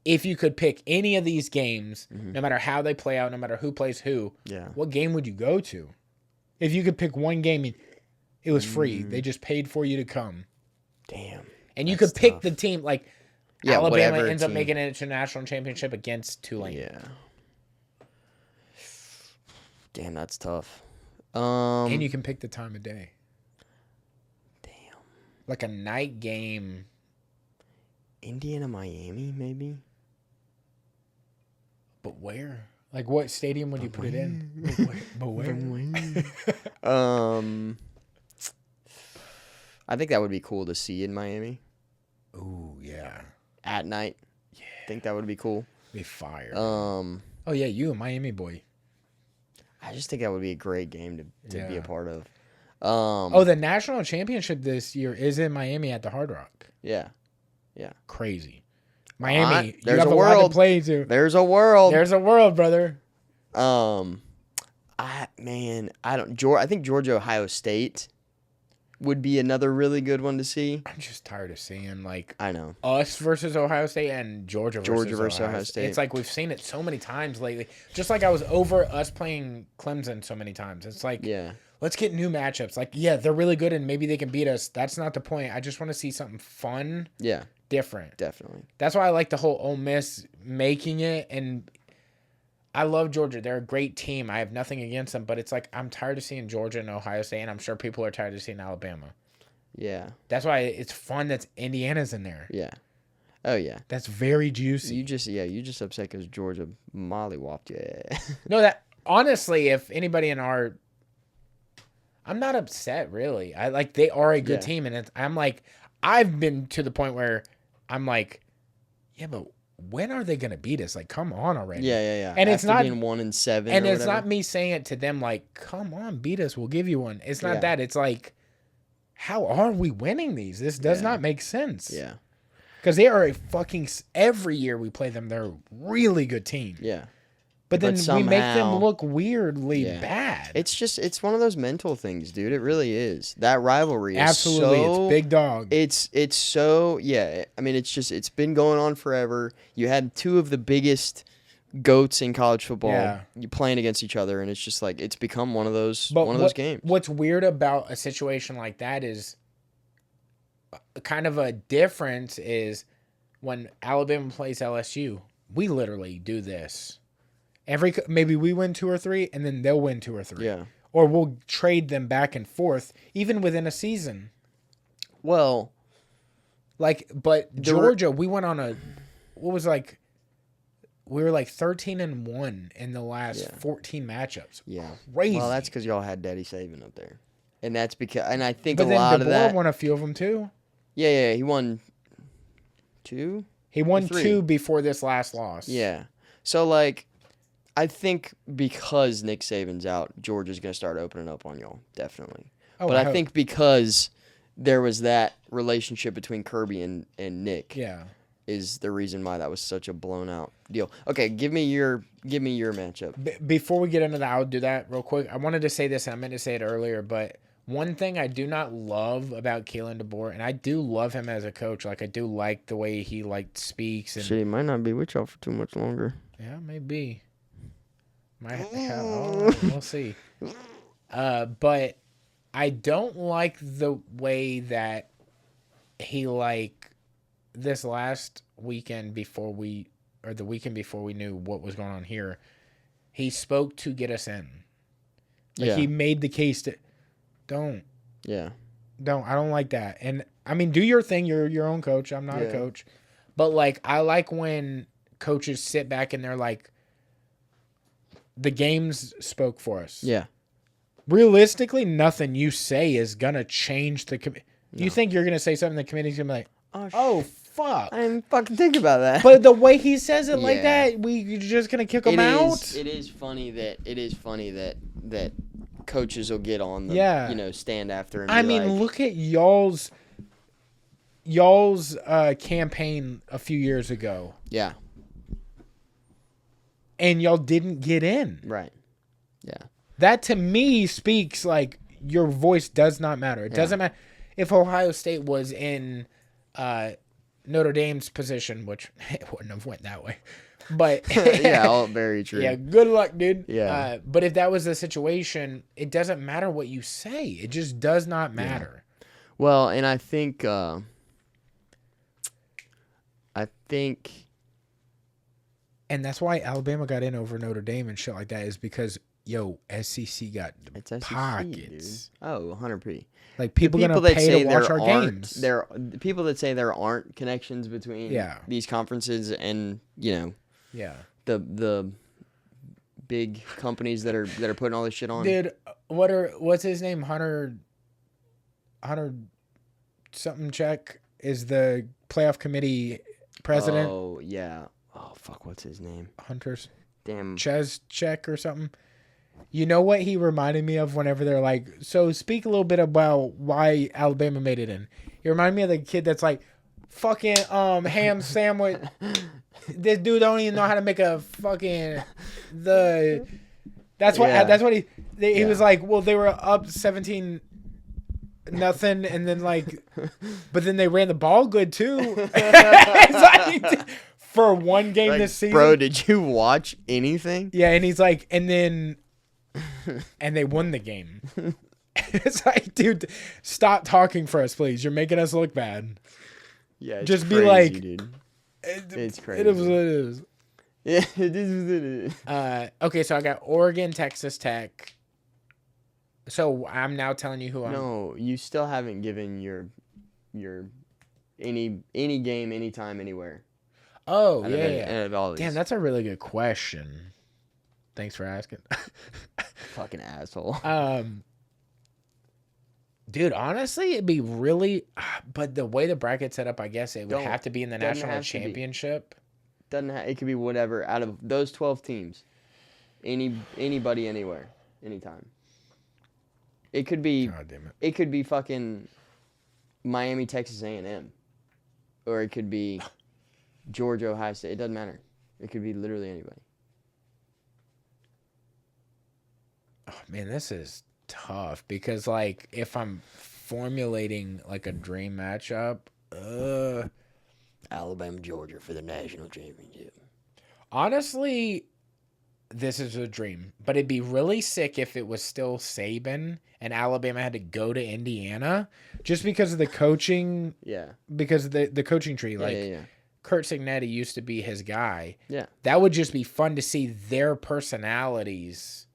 if you could pick any of these games, no matter how they play out, no matter who plays who, Yeah. what game would you go to? If you could pick one game, it was free. They just paid for you to come, Damn. and you That's could pick tough. the team. Like, Yeah, Alabama whatever ends up team. making an international championship against Tulane. Yeah. Damn, that's tough. And you can pick the time of day. Damn. Like a night game. Indiana, Miami, maybe. But where? Like, what stadium would you put it in? But where? I think that would be cool to see in Miami Ooh, yeah. at night. Yeah. I think that would be cool. Be fire. Oh, yeah, you a Miami boy. I just think that would be a great game to be Yeah. a part of. The national championship this year is in Miami at the Hard Rock. Yeah. Crazy. Miami, you There's have a a lot to world. play to. There's a world. There's a world, brother. I think Georgia, Ohio State would be another really good one to see. I'm just tired of seeing, like, I know. us versus Ohio State and Georgia versus Ohio State. State. It's like we've seen it so many times lately. Just like I was over us playing Clemson so many times. It's like, Yeah. let's get new matchups. Like, yeah, they're really good and maybe they can beat us. That's not the point. I just want to see something fun, Yeah, different. definitely. That's why I like the whole Ole Miss making it. And I love Georgia. They're a great team. I have nothing against them, but it's like I'm tired of seeing Georgia and Ohio State, and I'm sure people are tired of seeing Alabama. Yeah. That's why it's fun that Indiana's in there. Yeah. Oh yeah. That's very juicy. You just upset because Georgia mollywopped you. Yeah. No, that honestly, if anybody in our, I'm not upset really. I like they are a good Yeah. team, and I'm like, I've been to the point where I'm like, yeah, but when are they gonna beat us? Like, come on already. Yeah. And it's After not- being 1-7. And or it's whatever. not me saying it to them like, come on, beat us, we'll give you one. It's not Yeah. that. It's like, how are we winning these? This does Yeah. not make sense. Yeah. Because they are a fucking every year we play them, they're a really good team. Yeah. But then But we make them somehow- look weirdly Yeah. bad. It's one of those mental things, dude. It really is. That rivalry is Absolutely, so it's big dog. It's so yeah. I mean, it's been going on forever. You had two of the biggest goats in college football. Yeah. You playing against each other, and it's just like it's become one of those But those games. What's weird about a situation like that is kind of a difference is when Alabama plays LSU, we literally do this. Maybe we win 2 or 3 and then they'll win 2 or 3. Yeah. Or we'll trade them back and forth even within a season. Well, But There were- Georgia, we went on we were like 13-1 in the last Yeah. 14 matchups. yeah. Crazy. Well, that's because y'all had Daddy Saban up there, and that's because and I think But a then lot of DeBoer that. won a few of them too. Yeah, he won 2. He won Three. 2 before this last loss. Yeah. So, like, I think because Nick Saban's out, Georgia's going to start opening up on y'all. Definitely. Oh, But I hope. think because there was that relationship between Kirby and Nick Yeah. is the reason why that was such a blown out deal. Okay, give me your matchup. Before we get into that, I'll do that real quick. I wanted to say this, and I meant to say it earlier, but one thing I do not love about Kalen DeBoer, and I do love him as a coach. Like, I do like the way he, like, speaks. And Shit, he might not be with y'all for too much longer. yeah, maybe. We'll see. But I don't like the way that he, like, this last weekend before the weekend before we knew what was going on here, he spoke to get us in. Like, he made the case to don't. Yeah. I don't like that. And I mean, do your thing. You're your own coach. I'm not a coach. But like, I like when coaches sit back and they're like, the games spoke for us. Yeah. Realistically, nothing you say is gonna change the committee. You think you're gonna say something the committee's gonna be like, oh fuck. I didn't fucking think about that. But the way he says it like Yeah. that, you're just gonna kick him out. It is funny that coaches will get on the stand after and I be mean, like, look at y'all's campaign a few years ago, yeah, and y'all didn't get in. right, yeah, That to me speaks like your voice does not matter. It doesn't matter if Ohio State was in Notre Dame's position, which it wouldn't have went that way. But yeah, all very true. yeah, good luck, dude. Yeah. But if that was the situation, it doesn't matter what you say. It just does not matter. Well, and I think And that's why Alabama got in over Notre Dame and shit like that is because, SEC got it's SEC, pockets. dude. Oh, 100p. Like, people The going to that pay say to watch there our aren't- games. The people that say there aren't connections between these conferences and, Yeah. the big companies that are putting all this shit on. Dude, what's his name? Hunter something check is the playoff committee president. Oh, yeah. Oh, fuck, what's his name? Hunter's Damn. Ches check or something. You know what he reminded me of whenever they're like, so speak a little bit about why Alabama made it in. He reminded me of the kid that's like, fucking ham sandwich. This dude don't even know how to make a fucking That's what he was like. Well, they were up 17-0, and then like, but then they ran the ball good too. It's like, for one game this season, bro, did you watch anything? Yeah, and he's like, and then, and they won the game. It's like, dude, stop talking for us, please. You're making us look bad. Yeah, it's just crazy, be like, dude. It's crazy. It is what it is. Yeah, it is what it is. Okay, so I got Oregon, Texas Tech. So I'm now telling you who I'm. No, you still haven't given your any game, anytime, anywhere. Oh, Out yeah. of all these. Damn, that's a really good question. Thanks for asking. Fucking asshole. Dude, honestly, it'd be really, but the way the bracket's set up, I guess it would have to be in the national championship. It could be whatever out of those 12 teams. Anybody, anywhere, anytime. It could be. God damn it. It could be fucking Miami, Texas A&M, or it could be Georgia, Ohio State. It doesn't matter. It could be literally anybody. Oh, man, this is tough because, like, if I'm formulating like a dream matchup, Alabama, Georgia for the national championship. Honestly, this is a dream, but it'd be really sick if it was still Saban and Alabama had to go to Indiana just because of the coaching. Yeah. Because of the coaching tree. Like, Yeah. Kurt Signetti used to be his guy. Yeah. That would just be fun to see their personalities.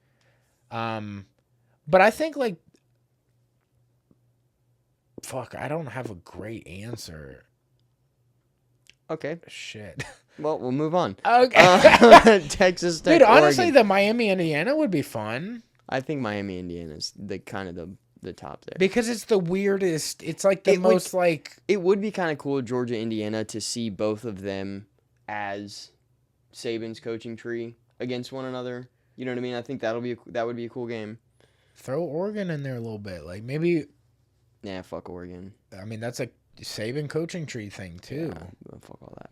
But I think, like, fuck, I don't have a great answer. Okay. Shit. Well, we'll move on. Okay. Texas Tech, Dude, honestly, Oregon. the Miami, Indiana would be fun. I think Miami, Indiana is the kind of the top there. Because it's the weirdest. It's like the most like. It would be kind of cool, Georgia, Indiana, to see both of them as Saban's coaching tree against one another. You know what I mean? I think that would be a cool game. Throw Oregon in there a little bit, like maybe. Nah, fuck Oregon. I mean, that's a Saban coaching tree thing too. Yeah, fuck all that.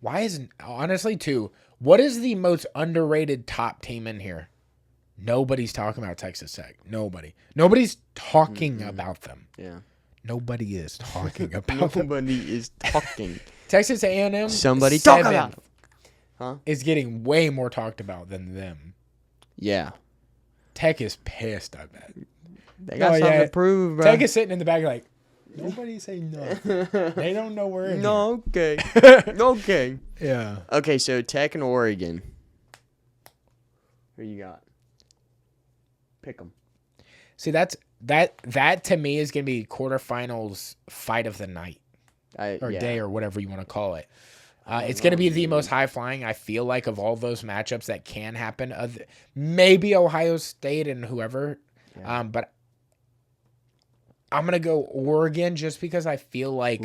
Why isn't honestly too? What is the most underrated top team in here? Nobody's talking about Texas Tech. Nobody's talking about them. Yeah. Nobody is talking about them. Nobody is talking. Texas A&M. Somebody talk about them. Huh? Is getting way more talked about than them. Yeah. Tech is pissed, I bet. They got something to prove, bro. Tech is sitting in the back like, nobody say nothing. They don't know we're in No, here. okay. Okay. Yeah. Okay, so Tech and Oregon. Who you got? Pick them. See, that to me is going to be quarterfinals fight of the night. Day or whatever you want to call it. It's going to be the most high-flying, I feel like, of all those matchups that can happen. Maybe Ohio State and whoever. Yeah. But I'm going to go Oregon just because I feel like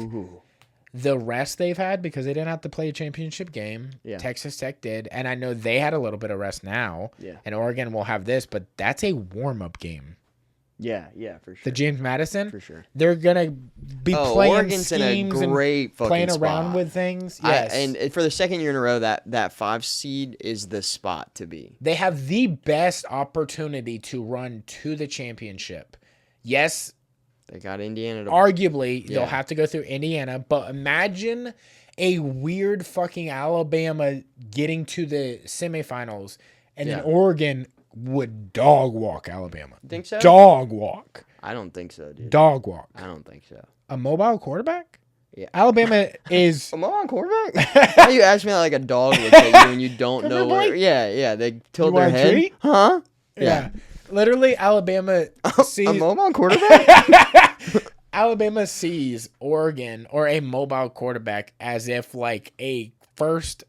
the rest they've had, because they didn't have to play a championship game. Yeah. Texas Tech did. And I know they had a little bit of rest now. Yeah. And Oregon will have this, but that's a warm-up game. Yeah, for sure. The James Madison, for sure. They're gonna be playing Oregon's schemes in a great and playing spot. Around with things. Yes, and for the second year in a row, that 5 seed is the spot to be. They have the best opportunity to run to the championship. Yes, they got Indiana. Arguably, they'll have to go through Indiana, but imagine a weird fucking Alabama getting to the semifinals, and then Oregon would dog walk Alabama. Think so? Dog walk. I don't think so, dude. Dog walk. I don't think so. A mobile quarterback? Yeah. Alabama is a mobile quarterback? Why you ask me like a dog looks at you when you don't know where? Yeah. They tilt their head. Treat? Huh? Yeah. Literally, Alabama sees a mobile quarterback. Alabama sees Oregon or a mobile quarterback as if like a first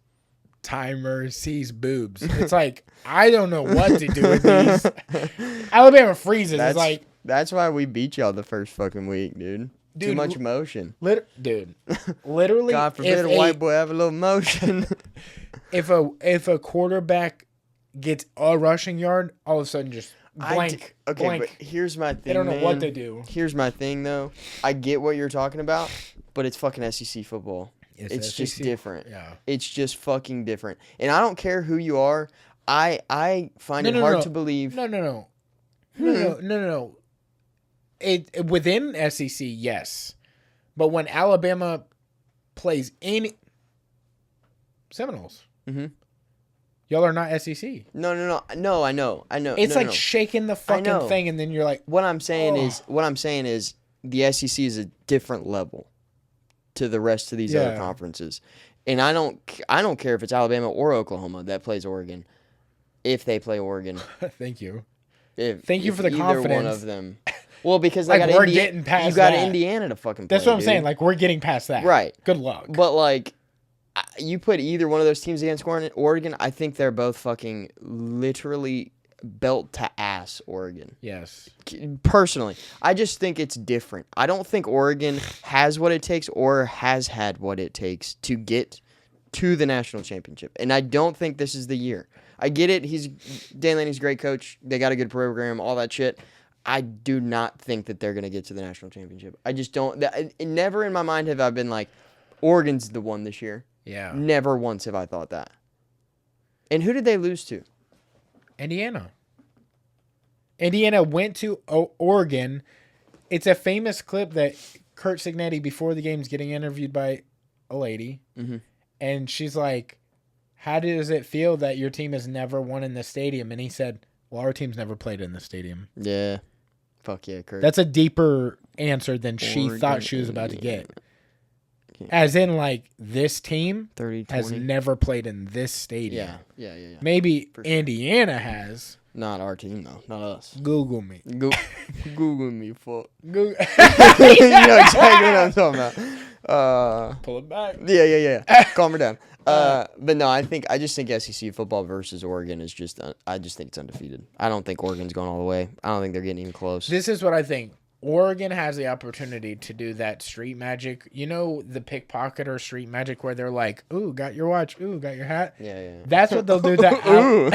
timer sees boobs. It's like, I don't know what to do with these. Alabama freezes. It's like, that's why we beat y'all the first fucking week, dude. Too much emotion. Dude, literally. God forbid a white boy have a little emotion. if a quarterback gets a rushing yard, all of a sudden just blank. But here's my thing. They don't know what they do. Here's my thing, though. I get what you're talking about, but it's fucking SEC football. It's just different. Yeah. It's just fucking different. And I don't care who you are. I find it hard to believe. No. It within SEC, yes. But when Alabama plays in Seminoles, y'all are not SEC. No. I know. It's shaking the fucking thing, and then you're like, what I'm saying is the SEC is a different level to the rest of these other conferences. And I don't care if it's Alabama or Oklahoma that plays Oregon. If they play Oregon. Thank you. Thank you for the confidence. Either one of them. Well, because like we're getting past you got Indiana to fucking play. That's what I'm saying. Like, we're getting past that. Right. Good luck. But, like, you put either one of those teams against Oregon, I think they're both fucking literally belt to ass Oregon. Yes. Personally, I just think it's different. I don't think Oregon has what it takes or has had what it takes to get to the national championship. And I don't think this is the year. I get it. Dan Lanny's a great coach. They got a good program, all that shit. I do not think that they're going to get to the national championship. I just don't. Never in my mind have I been like, Oregon's the one this year. Yeah. Never once have I thought that. And who did they lose to? Indiana. Indiana went to Oregon. It's a famous clip that Curt Cignetti, before the game's getting interviewed by a lady. Mm-hmm. And she's like, how does it feel that your team has never won in the stadium? And he said, well, our team's never played in the stadium. Yeah. Fuck yeah, Curt. That's a deeper answer than she thought she was about to get. As in, like, this team has never played in this stadium. Yeah. Maybe Indiana has. Not our team, though. Not us. Google me. Google me, fuck. Google. You know exactly what I'm talking Pull it back. Yeah. Calm her down. But no, I just think SEC football versus Oregon is just. I just think it's undefeated. I don't think Oregon's going all the way. I don't think they're getting even close. This is what I think. Oregon has the opportunity to do that street magic. You know, the pickpocket or street magic where they're like, "Ooh, got your watch. Ooh, got your hat." Yeah. That's what they'll do. That. Ooh,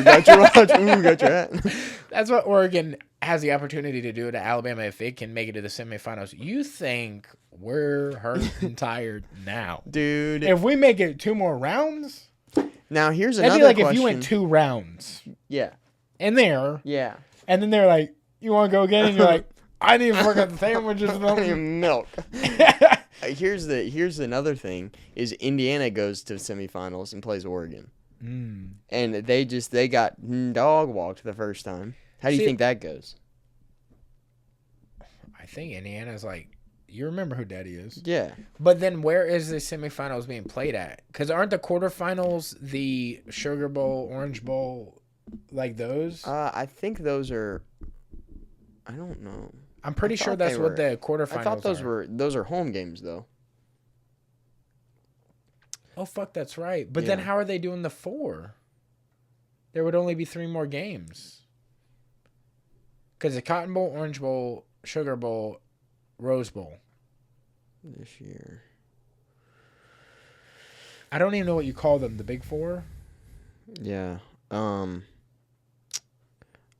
got your watch. Ooh, got your hat. That's what Oregon has the opportunity to do to Alabama if it can make it to the semifinals. You think we're hurt and tired now, dude? If we make it 2 more rounds, now here's that'd another be like question. if you went 2 rounds, yeah, in there, yeah, and then they're like, "You want to go again?" And you're like, "I need to work out the sandwiches." I need milk. Here's another thing: is Indiana goes to semifinals and plays Oregon, and they got dog walked the first time. How do you think that goes? I think Indiana's like, you remember who Daddy is. Yeah. But then where is the semifinals being played at? Because aren't the quarterfinals the Sugar Bowl, Orange Bowl, like those? I think those are. I don't know. I'm pretty sure that's what the quarterfinals are. I thought those are home games though. Oh fuck, that's right. But then how are they doing the 4? There would only be 3 more games. Because the Cotton Bowl, Orange Bowl, Sugar Bowl, Rose Bowl. This year. I don't even know what you call them. The Big 4? Yeah. I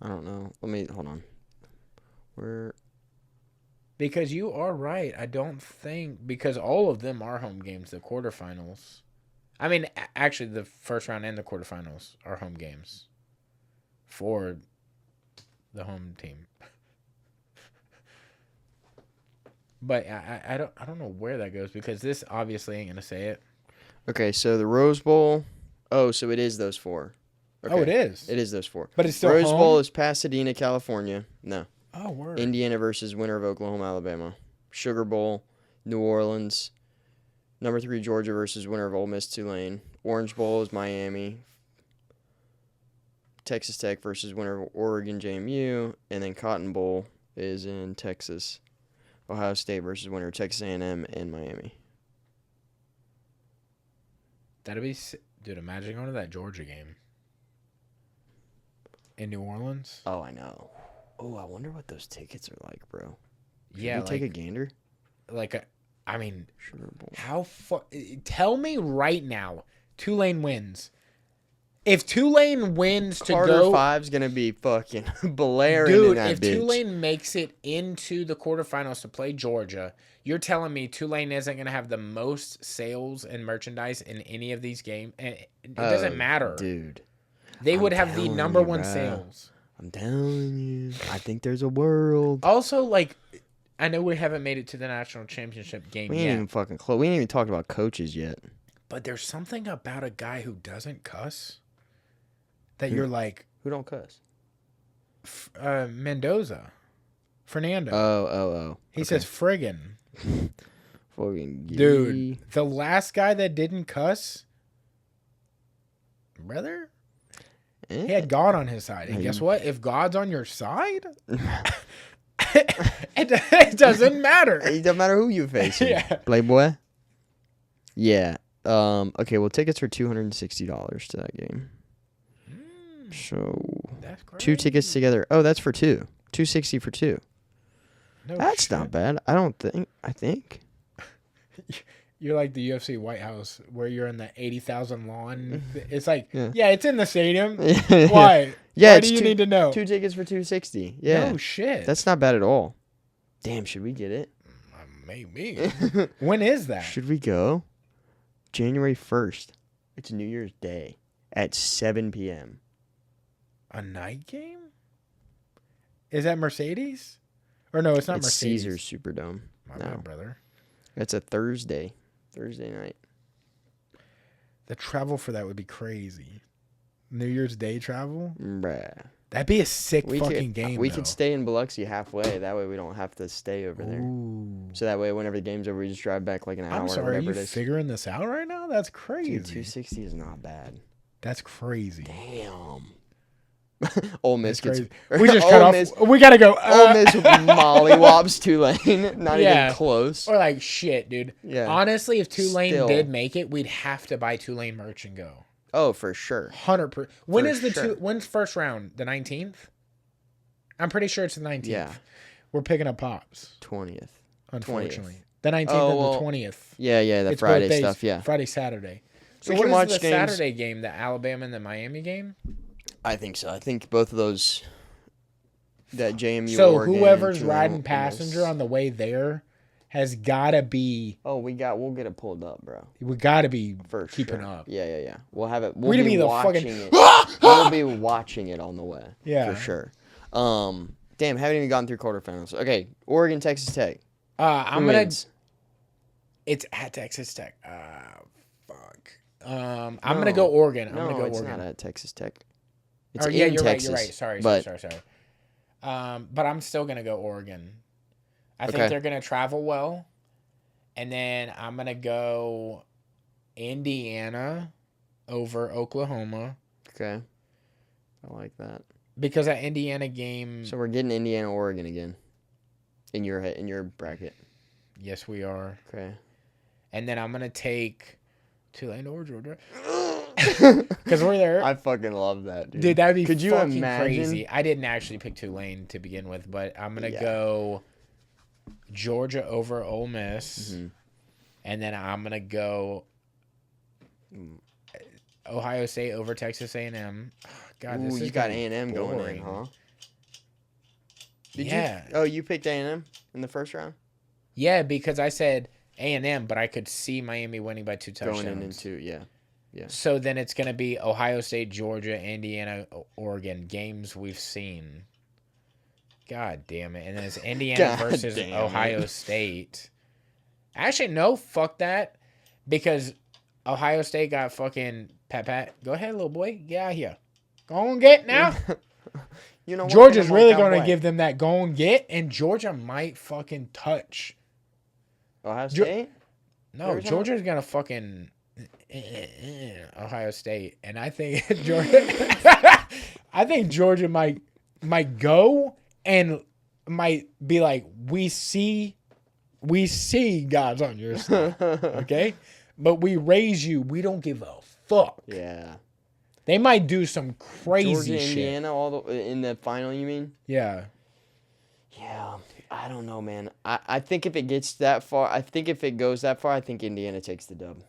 don't know. Hold on. Because you are right. I don't think, because all of them are home games, the quarterfinals. I mean, actually, the first round and the quarterfinals are home games for the home team. But I don't know where that goes, because this obviously ain't gonna say it. Okay, so the Rose Bowl. Oh, so it is those 4. Okay. Oh, it is. It is those 4. But it's still Rose home? Bowl is Pasadena, California. No. Oh, word. Indiana versus winner of Oklahoma, Alabama. Sugar Bowl, New Orleans. Number 3 Georgia versus winner of Ole Miss, Tulane. Orange Bowl is Miami. Texas Tech versus winner of Oregon, JMU, and then Cotton Bowl is in Texas. Ohio State versus winner of Texas A&M and Miami. That'd be, dude. Imagine going to that Georgia game in New Orleans. Oh, I know. Oh, I wonder what those tickets are like, bro. Should we take a gander? I mean, Sugar Bowl. Tell me right now, Tulane wins. If Tulane wins Carter to go, 5's gonna be fucking blaring dude. in that If bitch. Tulane makes it into the quarterfinals to play Georgia, you're telling me Tulane isn't gonna have the most sales and merchandise in any of these games? It doesn't matter, dude. They would have the telling number you, 1 bro. sales. I'm telling you. I think there's a world. Also, like, I know we haven't made it to the national championship game We ain't yet, even fucking close. We ain't even talked about coaches yet. but there's something about a guy who doesn't cuss that you're like, Who don't cuss? Mendoza, Fernando. Oh. He says friggin'. Fucking Dude, the last guy that didn't cuss, brother, he had God on his side. And guess what? If God's on your side, it doesn't matter. It doesn't matter who you face. Yeah. Playboy? Yeah. Okay, well, tickets are $260 to that game. So, That's crazy. 2 tickets together. Oh, that's for 2. $260 for 2. No That's shit. not bad. I think. You're like the UFC White House where you're in the 80,000 lawn. It's like, Yeah. yeah, it's in the stadium. Yeah. Why? Yeah, Why it's do you two- need to know? 2 tickets for $260. Yeah. No shit. That's not bad at all. Damn, should we get it? Maybe. When is that? Should we go? January 1st. It's New Year's Day at 7 p.m. A night game? Is that Mercedes? Or no, it's not It's Mercedes. Caesars Superdome. My No. bad, brother. It's a Thursday night. The travel for that would be crazy. New Year's Day travel? Bruh. That'd be a sick fucking game. We though. could stay in Biloxi halfway. That way we don't have to stay over there. Ooh. So that way whenever the game's over, we just drive back like an hour I'm or sorry, are whatever you it is. figuring this out right now? That's crazy. Dude, 260 is not bad. That's crazy. Damn. Ole Miss That's gets crazy. We just cut Ole off. Miss, We gotta go. Ole Miss mollywops Tulane. Not Yeah. even close. Or like shit, dude. Yeah. Honestly, if Tulane Still. did make it, we'd have to buy Tulane merch and go. Oh, for sure. 100%. When For is the sure. when's first round? The 19th? I'm pretty sure it's the 19th. Yeah. We're picking up Pops, 20th. unfortunately. The 19th Oh, and well, the 20th. Yeah, the It's Friday both days, stuff. Yeah. Friday, Saturday. So We what can is watch the games. Saturday game? The Alabama and the Miami game? I think so. I think both of those. That JMU. So Oregon, whoever's Tulane, riding Ole passenger Miss. on the way there has got to be. Oh, we'll get it pulled up, bro. We got to be For keeping sure. up. Yeah. We'll have it. We're We'll gonna be be the watching fucking- it. We'll be watching it on the way. Yeah. For sure. Damn, haven't even gone through quarterfinals. Okay, Oregon, Texas Tech. I'm Who gonna. wins? It's at Texas Tech. Fuck. I'm gonna go Oregon. I'm No, gonna go it's Oregon. not at Texas Tech. It's Oh yeah, in you're Texas. right. You're right. Sorry. but But I'm still gonna go Oregon. I think Okay. they're gonna travel well, and then I'm gonna go Indiana over Oklahoma okay, I like that. because that Indiana game. So we're getting Indiana, Oregon again. In your bracket. Yes, we are. Okay. And then I'm gonna take Tulane or Georgia because we're there. I fucking love that, dude. Dude, that'd be Could you fucking imagine? crazy. I didn't actually pick Tulane to begin with, but I'm gonna Yeah. go Georgia over Ole Miss, Mhm. and then I'm gonna go Ohio State over Texas A&M. God, this Ooh, is you got gonna be A&M going in, boring. huh? Did Yeah. you? Oh, you picked A&M in the first round? Yeah, because I said A&M, but I could see Miami winning by 2 touchdowns. Going into, yeah. So then it's gonna be Ohio State, Georgia, Indiana, Oregon games we've seen. God damn it! And then it's Indiana God versus damn it. Ohio State. Actually, no, fuck that, because Ohio State got fucking Pat. Go ahead, little boy, get out here. Go on, get now. You know what? Georgia's Put 'em on really gonna Cowboy. give them that go and get, and Georgia might fucking touch. Ohio Jo- State? No, Arizona? Georgia's gonna fucking Ohio State, and I think Georgia. I think Georgia might go and might be like, we see God's on your side, okay? But we raise you. We don't give a fuck. Yeah. They might do some crazy Georgia, shit. Indiana, in the final, you mean? Yeah. Yeah. I don't know, man. I think if it gets that far, I think if it goes that far, I think Indiana takes the dub.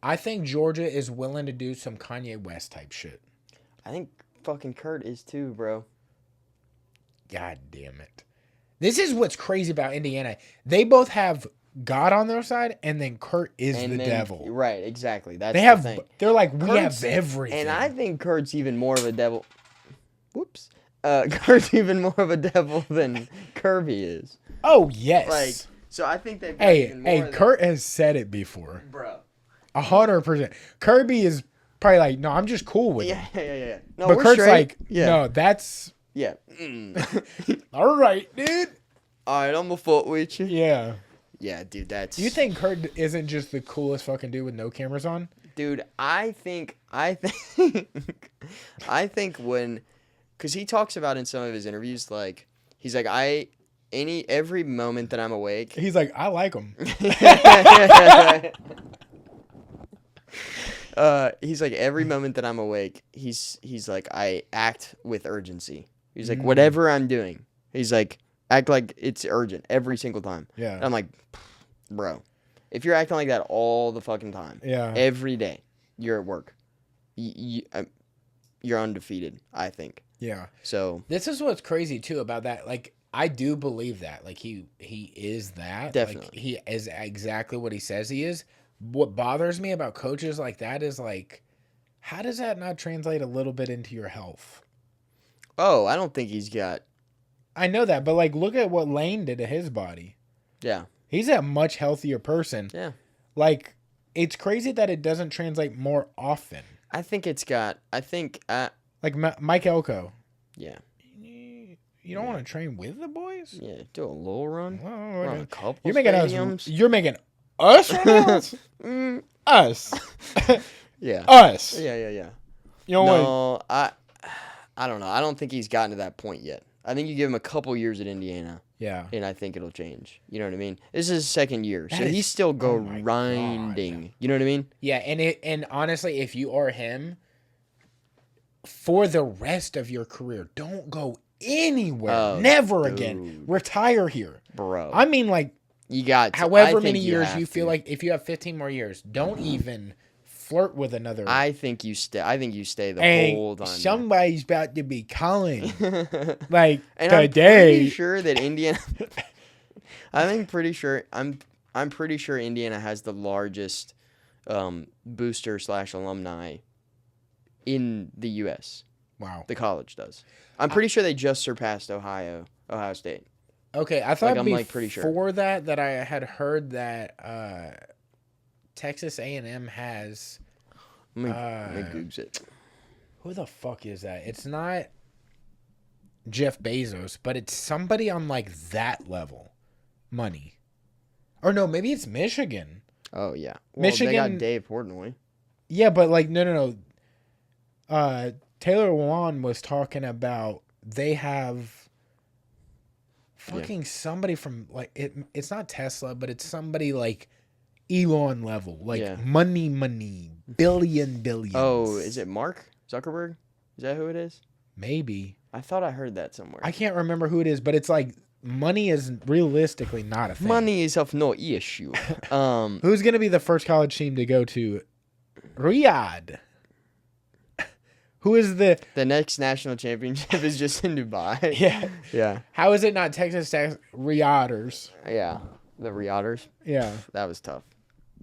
I think Georgia is willing to do some Kanye West type shit. I think fucking Kurt is too, bro. God damn it. This is what's crazy about Indiana. They both have God on their side, and then Kurt is the devil. Right, exactly. That's They the have. thing. They're like, we Kurt's- have everything. And I think Kurt's even more of a devil. Whoops. Kurt's even more of a devil than Kirby is. Oh yes. Like, so I think they've got even more hey, of that. Kurt has said it before. Bro. 100%. Kirby is probably like, no, I'm just cool with it. Yeah. No, But we're Kurt's straight. like, yeah. no, that's Yeah. all right, dude. All right, I'm a foot with you. Yeah. Yeah, dude, that's. Do you think Kurt isn't just the coolest fucking dude with no cameras on? Dude, I think when, because he talks about in some of his interviews, like, he's like, every moment that I'm awake. He's like, I like him. He's like, every moment that I'm awake, he's like, I act with urgency. He's like, whatever I'm doing, he's like, act like it's urgent every single time. Yeah. And I'm like, bro, if you're acting like that all the fucking time, Yeah. every day, you're at work, you're undefeated, I think. Yeah. So This is what's crazy too about that. Like, I do believe that. Like, he is that. Definitely. Like, he is exactly what he says he is. What bothers me about coaches like that is like, how does that not translate a little bit into your health? oh, I don't think he's got. I know that, but like, look at what Lane did to his body. Yeah. He's a much healthier person. Yeah. Like, it's crazy that it doesn't translate more often. I think it's got. I think. Like Mike Elko. Yeah. You don't want to train with the boys? Yeah. Do a little run. Well, Run okay. a couple. You're making stadiums. You're making us run out? Mm, Us. yeah. Us. Yeah. You don't want No, I don't know. I don't think he's gotten to that point yet. I think you give him a couple years at Indiana, Yeah. and I think it'll change. You know what I mean? This is his second year, so That he's is- still oh my grinding. God. You know what I mean? Yeah, and honestly, if you are him, for the rest of your career, don't go anywhere. Oh, Never dude. again. Retire here. Bro. I mean, like, You got to. I however think many years have you feel to. like, if you have 15 more years, don't even flirt with another. I think you stay. I think you stay the and whole time. somebody's about to be calling. there. Like, And I'm today. pretty sure that Indiana. I'm pretty sure Indiana has the largest booster / alumni in the U.S. Wow. The college does. I'm pretty sure they just surpassed Ohio State. Okay, I thought I'm, before like, pretty sure. that I had heard that Texas A&M has Let me Google it. who the fuck is that? It's not Jeff Bezos, but it's somebody on like that level, money. Or no, maybe it's Michigan. Oh yeah, well, Michigan- They got Dave Portnoy. Yeah, but like no. Taylor Wan was talking about they have fucking somebody from like it's not Tesla, but it's somebody like Elon level, like Yeah. money, billions. Oh, is it Mark Zuckerberg? Is that who it is? Maybe. I thought I heard that somewhere. I can't remember who it is, but it's like money is realistically not a thing. Money is of no issue. Who's gonna be the first college team to go to Riyadh? Who is the The next national championship is just in Dubai. yeah? Yeah. How is it not Texas Tech Riyadhers? Yeah. The Riyadhers. Yeah, That was tough.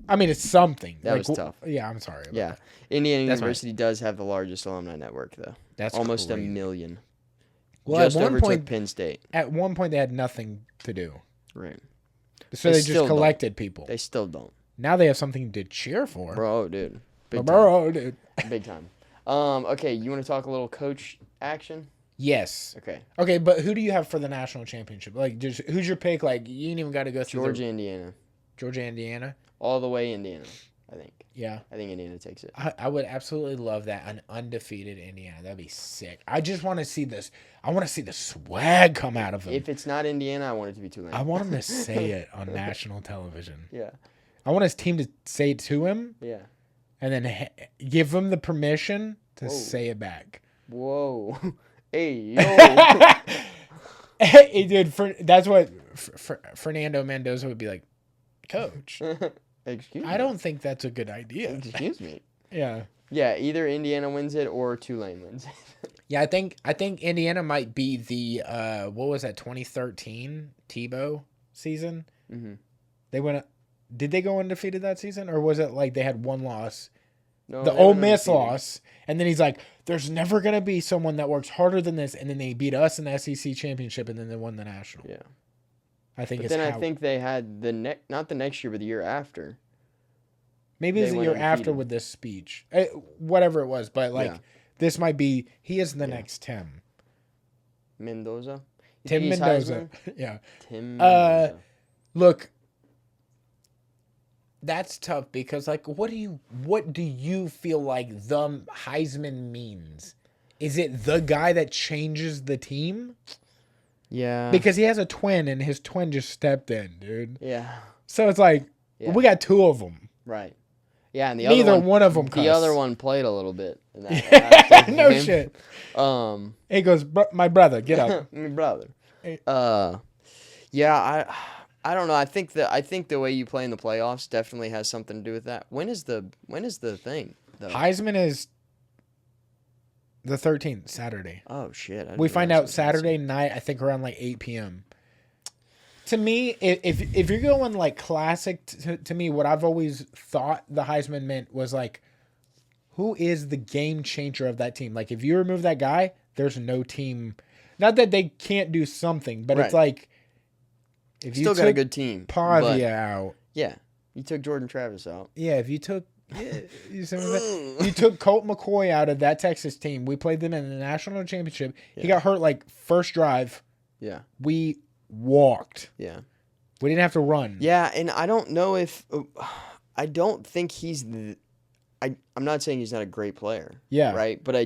I mean it's something. That was tough. Yeah, I'm sorry. About Yeah. that. Indiana That's University does have the largest alumni network, though. That's Almost crazy. a million. Well, Just at one overtook point, Penn State. at one point they had nothing to do, Right. so They they still just don't. collected people. They still don't. Now they have something to cheer for. Bro, dude. Big time. Bro, dude. Big time. Okay, you want to talk a little coach action? Yes. Okay. Okay, but who do you have for the national championship? Like, just who's your pick? Like, you ain't even got to go through Georgia, Indiana. Georgia, Indiana. All the way Indiana, I think. Yeah, I think Indiana takes it. I would absolutely love that, an undefeated Indiana. That'd be sick. I just want to see this. I want to see the swag come out of them. If it's not Indiana, I want it to be Tulane. I want him to say it on national television. Yeah. I want his team to say it to him, Yeah. and then give him the permission to Whoa. say it back. Whoa. Hey, yo. Hey, dude, that's what Fernando Mendoza would be like, Coach. Excuse me. I don't think that's a good idea. Excuse me. Yeah. Yeah, either Indiana wins it or Tulane wins it. Yeah, I think Indiana might be the what was that 2013 Tebow season? Mhm. They went. Did they go undefeated that season, or was it like they had one loss, No, the they Ole went Miss undefeated. loss, and then he's like, "There's never gonna be someone that works harder than this," and then they beat us in the SEC championship, and then they won the national. Yeah. I think But it's then how, I think they had not the next year, but the year after. maybe it was they the went year after undefeated. with this speech, whatever it was, but like Yeah. this might be he is the Yeah. next Tim. Mendoza. You Tim think he's Mendoza. Heisman? Yeah. Tim Uh, Mendoza. Look, that's tough because like what do you feel like the Heisman means? Is it the guy that changes the team? Yeah. Because he has a twin and his twin just stepped in, dude. Yeah. So it's like Yeah. we got two of them. Right. Yeah, and the Neither other one of them the cuss. other one played a little bit. In that No game. shit. Um, He goes, my brother, get up. my brother. Hey. Yeah, I don't know. I think the way you play in the playoffs definitely has something to do with that. When is the thing? Though? Heisman is the 13th, Saturday. Oh shit! I didn't We find realize out it was Saturday night, I think around like 8 p.m. To me, if you're going like classic, to me, what I've always thought the Heisman meant was like, who is the game changer of that team? Like, if you remove that guy, there's no team. Not that they can't do something, but it's Right. like, if you Still got a took good team. Pavia but- out, Yeah, you took Jordan Travis out. yeah, if you took. Yeah, you see what I'm saying? You took Colt McCoy out of that Texas team. We played them in the national championship. He got hurt like first drive. Yeah, We walked. yeah, We didn't have to run. yeah. And I don't know if I don't think he's. I'm not saying he's not a great player. Yeah. Right, but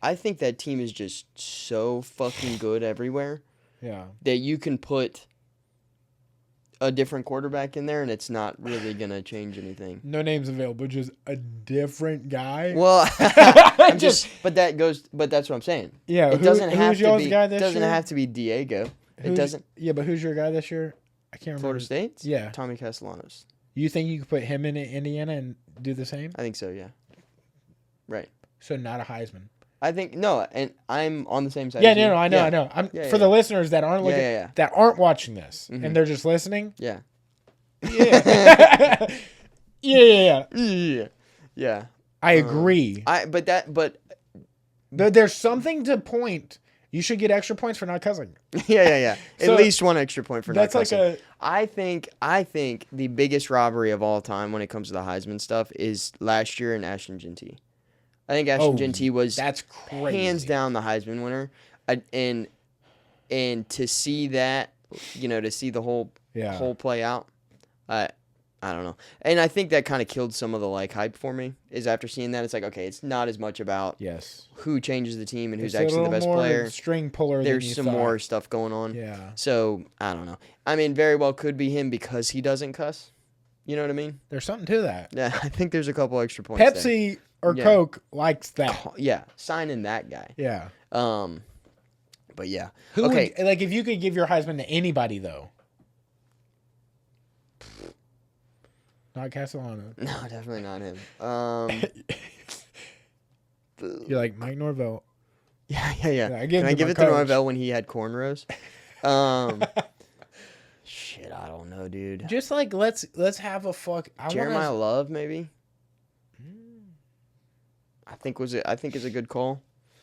I think that team is just so fucking good everywhere Yeah. that you can put a different quarterback in there and it's not really gonna change anything. No names available, just a different guy. Well, I'm just, but that's what I'm saying. Yeah. It doesn't have who's to y'all's be. guy this Doesn't year? have to be Diego. It Who's- doesn't. Yeah, but who's your guy this year? I can't remember. Florida State. Yeah. Tommy Castellanos. You think you could put him in Indiana and do the same? I think so. Yeah. Right. So not a Heisman. I think no, and I'm on the same side. Yeah, as you. no, I know, Yeah. I know. I'm Yeah, for the listeners that aren't looking, yeah. that aren't watching this, Mhm. and they're just listening. Yeah. Yeah. yeah. Yeah. Yeah. I agree. But There's something to point. You should get extra points for not cussing. yeah. So, At least one extra point for That's not like cussing. a. I think the biggest robbery of all time when it comes to the Heisman stuff is last year in Ashton Genty. I think Ashton Genty was That's crazy. hands down the Heisman winner, and to see that, to see the whole play out, I don't know, and I think that kind of killed some of the hype for me. Is after seeing that, it's like, okay, it's not as much about Yes. who changes the team and who's It's a actually the little best more player. String puller. There's than you some thought. more stuff going on. Yeah. So I don't know. I mean, very well could be him because he doesn't cuss. You know what I mean? There's something to that. Yeah, I think there's a couple extra points. there. Pepsi or Yeah. Coke likes that. Yeah, signing that guy. Yeah. But yeah. Who Okay. would, if you could give your Heisman to anybody though? Not Castellano. No, definitely not him. You're like Mike Norvell. Yeah. I give Can I him to give my it to coach. Norvell when he had cornrows? Shit, I don't know, dude. Just let's have a fuck. Jeremiah Love, maybe. I think is a good call.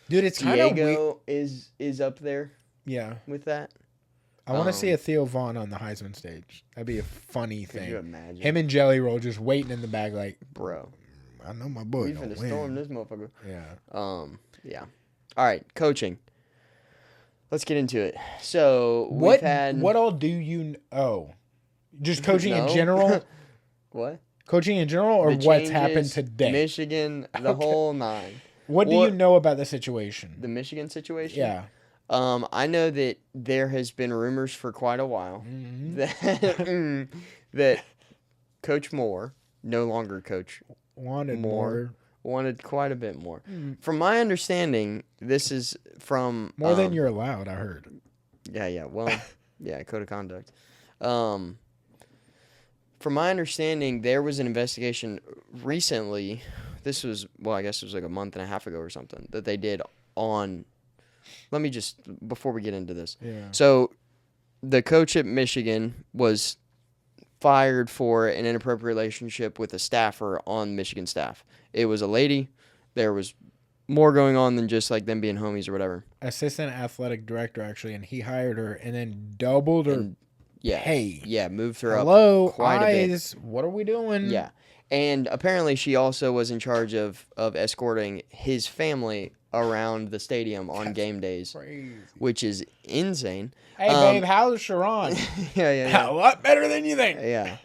Dude, it's kind of Diego is up there yeah. with that. I want to see a Theo Vaughn on the Heisman stage. That'd be a funny Could thing. you imagine? Him and Jelly Roll just waiting in the back, like, Bro, I know my boy. we Don't finna win. storm this motherfucker. Yeah. Yeah. All right, coaching. Let's get into it. So What we've had what all do you know? Just coaching in No. general? What? Coaching in general, or The what's happened changes, today? Michigan, the Okay. whole nine. What do you know about the situation? The Michigan situation? Yeah. I know that there has been rumors for quite a while Mhm. that Coach Moore, no longer Coach, Wanted More. more. wanted quite a bit more. Mm. From my understanding, this is from More than you're allowed, I heard. Yeah. Well, yeah, code of conduct. From my understanding, there was an investigation recently. This was, I guess it was like a month and a half ago or something that they did on. Let me just, before we get into this. Yeah. So, the coach at Michigan was fired for an inappropriate relationship with a staffer on Michigan staff. It was a lady. There was more going on than just like them being homies or whatever. Assistant athletic director, actually, and he hired her and then doubled her And yeah, pay. yeah, moved her up Hello, quite a bit. eyes. What are we doing? Yeah. And apparently she also was in charge of escorting his family around the stadium on game days, Crazy. which is insane. Hey, babe, how's Sharon? Yeah. A lot better than you think. Yeah.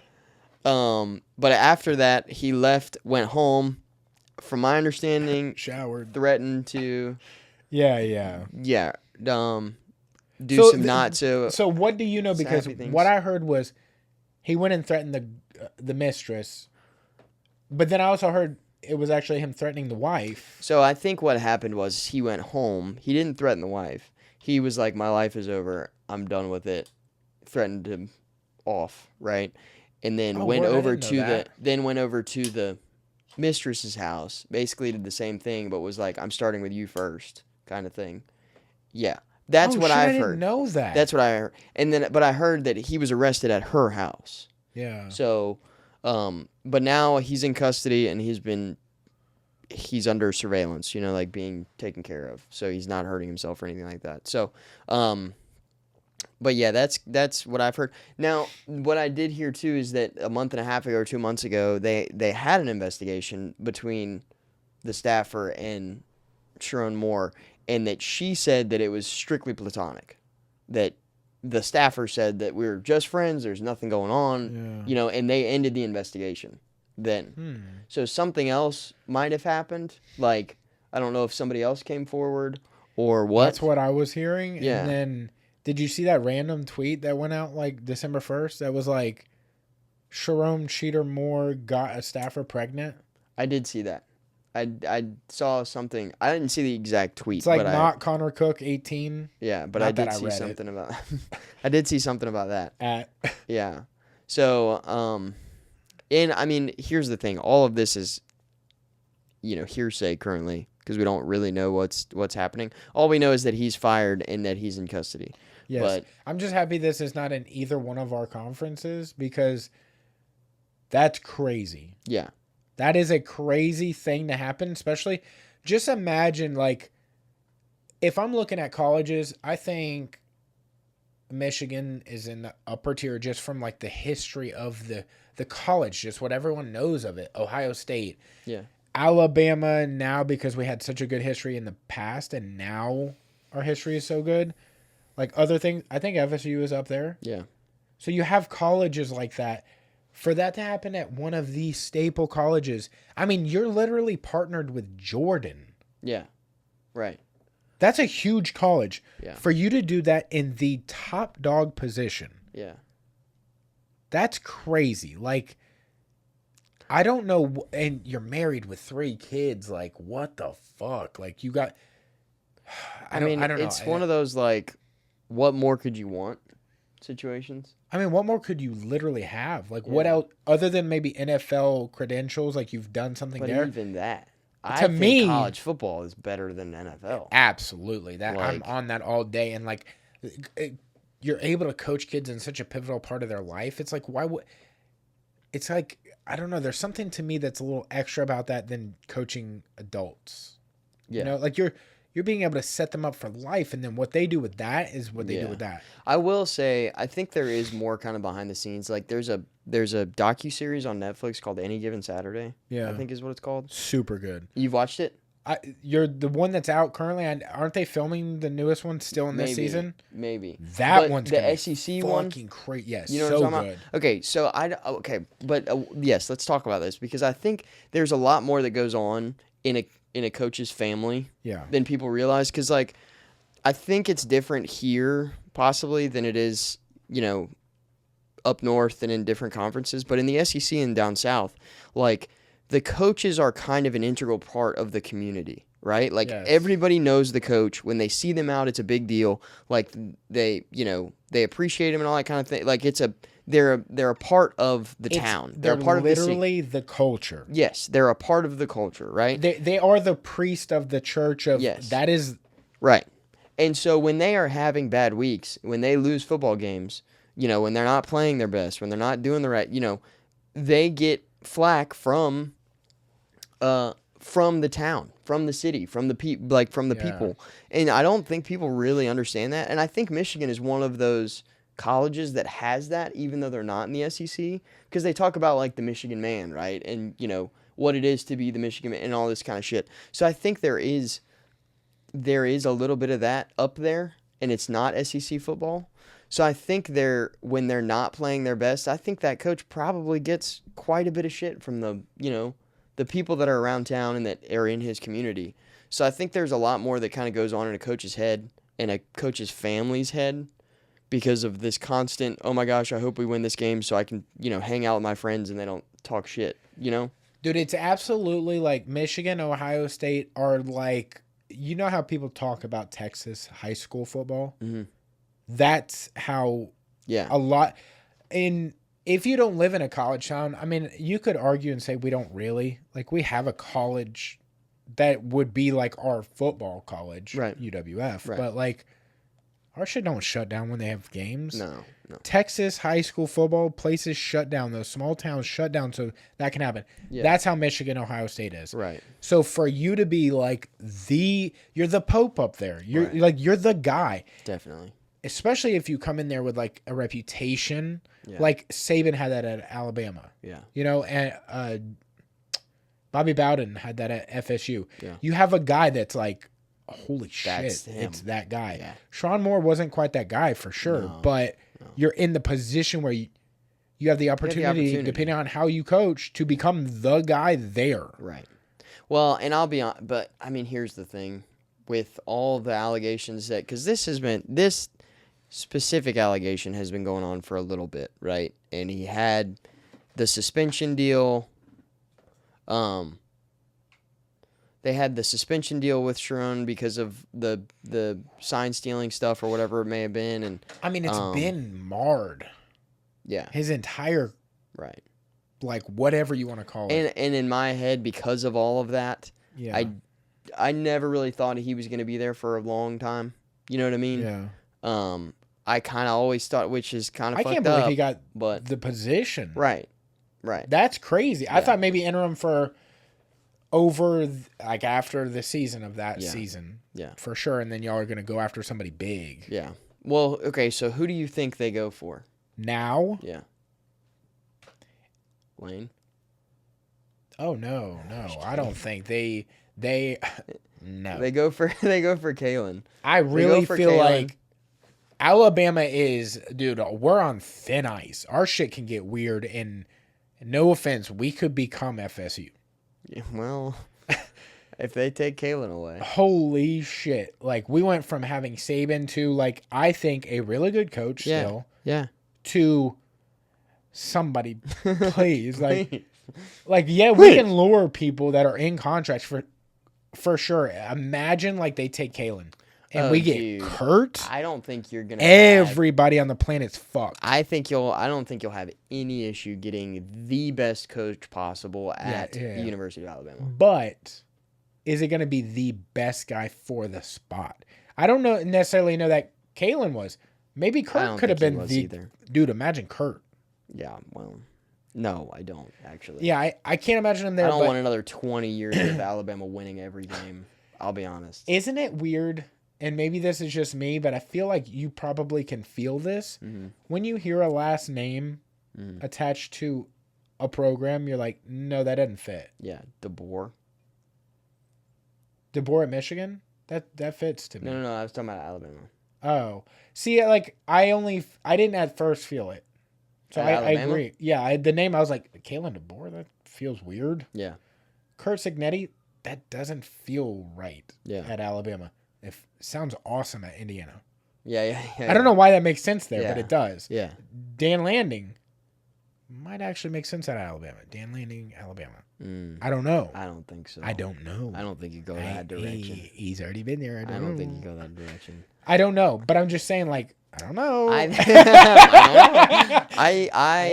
But after that, he left, went home. From my understanding, Showered. threatened to, Yeah. do So some th- not so. So what do you know? Because Sappy things. what I heard was he went and threatened the mistress, but then I also heard it was actually him threatening the wife. So I think what happened was he went home. He didn't threaten the wife. He was like, "My life is over. I'm done with it." Threatened him off, right? And then Oh, went word, I over didn't to know that. the mistress's house. Basically did the same thing, but was like, "I'm starting with you first," kind of thing. Yeah, that's what I I've didn't heard. know that. That's what I heard. And then, but I heard that he was arrested at her house. yeah. So, but now he's in custody and he's under surveillance, like being taken care of. So he's not hurting himself or anything like that. So, but yeah, that's what I've heard. Now, what I did hear too is that a month and a half ago or 2 months ago, they had an investigation between the staffer and Sharon Moore, and that she said that it was strictly platonic. That the staffer said that we were just friends, there's nothing going on, Yeah. and they ended the investigation then. So something else might have happened, like I don't know if somebody else came forward or what. That's what I was hearing. Yeah. And then, did you see that random tweet that went out like December 1st? That was like, Sharon Cheater Moore got a staffer pregnant. I did see that. I saw something. I didn't see the exact tweet. It's like but not Connor Cook 18. Yeah, but Not I did that I see read something about. I did see something about that. At Yeah. So, and I mean, here's the thing. All of this is, hearsay currently because we don't really know what's happening. All we know is that he's fired and that he's in custody. yes, But I'm just happy this is not in either one of our conferences because that's crazy. yeah, That is a crazy thing to happen, especially just imagine like if I'm looking at colleges, I think Michigan is in the upper tier just from like the history of the college, just what everyone knows of it. Ohio State, yeah, Alabama now because we had such a good history in the past and now our history is so good. Like other things, I think FSU is up there. yeah, So you have colleges like that. For that to happen at one of the staple colleges, I mean, you're literally partnered with Jordan. yeah. Right. That's a huge college. Yeah. For you to do that in the top dog position, Yeah. that's crazy. Like, I don't know. And you're married with 3 kids. Like, what the fuck? Like, you got. I mean, I don't know. it's one of those like, what more could you want situations? I mean, what more could you literally have? Like, what Yeah. else other than maybe NFL credentials? Like, you've done something But there. even that, I To think me- college football is better than NFL. Absolutely. That I'm Like- on that all day. And like, you're able to coach kids in such a pivotal part of their life. It's like, why would? It's like, I don't know. There's something to me that's a little extra about that than coaching adults. Yeah. You know, like you're being able to set them up for life, and then what they do with that is what they do Yeah. with that. I will say, I think there is more kind of behind the scenes. Like there's a docuseries on Netflix called Any Given Saturday. Yeah, I think is what it's called. super good. You've watched it? You're the one that's out currently. Aren't they filming the newest one still in this Maybe. season? Maybe. That But one's the gonna be SEC one. fucking great. Yes, You know so what I'm talking good. about? Okay, so but yes, let's talk about this because I think there's a lot more that goes on in a coach's family Yeah, than people realize. Because like, I think it's different here possibly than it is, up north and in different conferences. But in the SEC and down south, like the coaches are kind of an integral part of the community. Right? Like Yes. everybody knows the coach. When they see them out, it's a big deal. Like they appreciate him and all that kind of thing. Like they're a part of the town. They're a part of the city. literally the culture. Yes, they're a part of the culture, right? They are the priest of the church of Yes. that is Right. And so when they are having bad weeks, when they lose football games, when they're not playing their best, when they're not doing the right, they get flack from the town, from the city, from the people. And I don't think people really understand that. And I think Michigan is one of those colleges that has that, even though they're not in the SEC, because they talk about like the Michigan man, right? And what it is to be the Michigan man and all this kind of shit. So I think there is a little bit of that up there, and it's not SEC football. So I think when they're not playing their best, I think that coach probably gets quite a bit of shit from the people that are around town and that are in his community. So I think there's a lot more that kind of goes on in a coach's head and a coach's family's head because of this constant, oh my gosh, I hope we win this game so I can, hang out with my friends and they don't talk shit, Dude, it's absolutely like Michigan, Ohio State are like, you know how people talk about Texas high school football? Mm-hmm. That's how Yeah. a lot. And if you don't live in a college town, I mean, you could argue and say we don't really. Like, we have a college that would be like our football college, Right. UWF. Right. But like, our shit don't shut down when they have games. No. Texas high school football places shut down. Those small towns shut down, so that can happen. Yeah. That's how Michigan, Ohio State is. Right. So for you to be like you're the Pope up there. You're Right. like you're the guy. Definitely. Especially if you come in there with like a reputation, Yeah. like Saban had that at Alabama. Yeah. And Bobby Bowden had that at FSU. Yeah. You have a guy that's like, holy That's shit, him. it's that guy. Yeah. Sean Moore wasn't quite that guy for sure, No. but you're in the position where you have the opportunity, opportunity. depending on how you coach, to become the guy there. Right. Well, and I'll be on, but I mean, here's the thing, with all the allegations that, because this specific allegation has been going on for a little bit, right? And he had the suspension deal. They had the suspension deal with Sharon because of the sign stealing stuff or whatever it may have been, and I mean, it's been marred. yeah, His entire, right. like, whatever you want to call it. And in my head, because of all of that, Yeah. I never really thought he was going to be there for a long time. You know what I mean? Yeah. I kind of always thought, which is kind of I fucked can't believe up, he got but the position. right. That's crazy. I Yeah. thought maybe interim for like after the season of that season. Yeah. For sure. And then y'all are going to go after somebody big. Yeah. Well, okay, so who do you think they go for? Now? Yeah. Lane? Oh, no. I don't think they no. They go for Kalen. I really for feel Kalen. like Alabama is, dude, we're on thin ice. Our shit can get weird, and no offense, we could become FSU. Yeah, well, if they take Kalen away. Holy shit. Like, we went from having Saban to, like, I think a really good coach Yeah. still Yeah. to somebody, please. Please. Like, yeah, we can lure people that are in contracts for sure. Imagine, like, they take Kalen and we get Dude. Kurt. I don't think you're gonna. Everybody on the planet's fucked. I don't think you'll have any issue getting the best coach possible at the University of Alabama. But is it going to be the best guy for the spot? I don't necessarily know that Kalen was. Maybe Kurt could have been the either. Dude. Imagine Kurt. Yeah, well, no, I don't actually. Yeah, I can't imagine him there. I don't but want another 20 years of Alabama winning every game. I'll be honest. Isn't it weird? And maybe this is just me, but I feel like you probably can feel this. Mm-hmm. When you hear a last name attached to a program, you're like, no, that doesn't fit. Yeah, DeBoer. DeBoer at Michigan? That fits to me. No, I was talking about Alabama. Oh. See, like, I didn't at first feel it. So I agree. Yeah, the name, I was like, Kalen DeBoer? That feels weird. Yeah. Kurt Signetti? That doesn't feel right at Alabama. It sounds awesome at Indiana. Yeah. I don't know why that makes sense there, but Yeah. it does. Yeah. Dan Landing might actually make sense at Alabama. Dan Landing, Alabama. I don't know. I don't think so. I don't know. I don't think you go that direction. He's already been there. I don't think you go that direction. I don't know, but I'm just saying, like, I don't know. I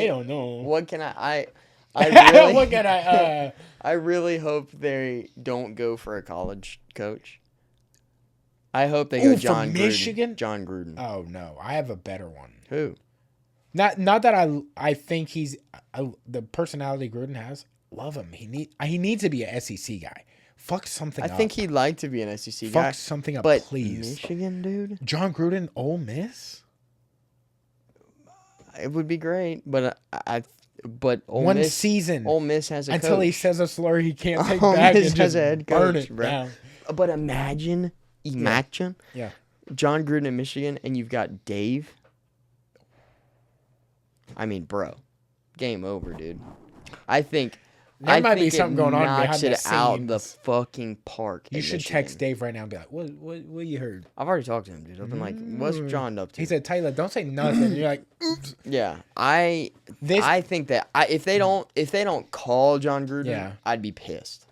don't know. What can I really, What can I? I really hope they don't go for a college coach. I hope they go Ooh, John from Gruden. Michigan? John Gruden. Oh no, I have a better one. Who? Not that I think he's the personality Gruden has. Love him. He needs to be a SEC guy. Fuck something up. I think he'd like to be an SEC Fuck guy. something up, but please. Michigan, dude? John Gruden, Ole Miss? It would be great, but but Ole One Miss, season. Ole Miss has a until coach. he says a slur he can't take Ole back Miss and has just a head burn coach, it bro. down. But imagine Yeah. John Gruden in Michigan, and you've got Dave. I mean, bro, game over, dude. I think There might be think it something going on knocks behind it the out the scenes. fucking park. You in should Michigan. text Dave right now and be like, what you heard? I've already talked to him, dude. I've been like, what's John up to? He said, Taylor, don't say nothing. And you're like, oops. Yeah, I think that if they don't call John Gruden, Yeah. I'd be pissed.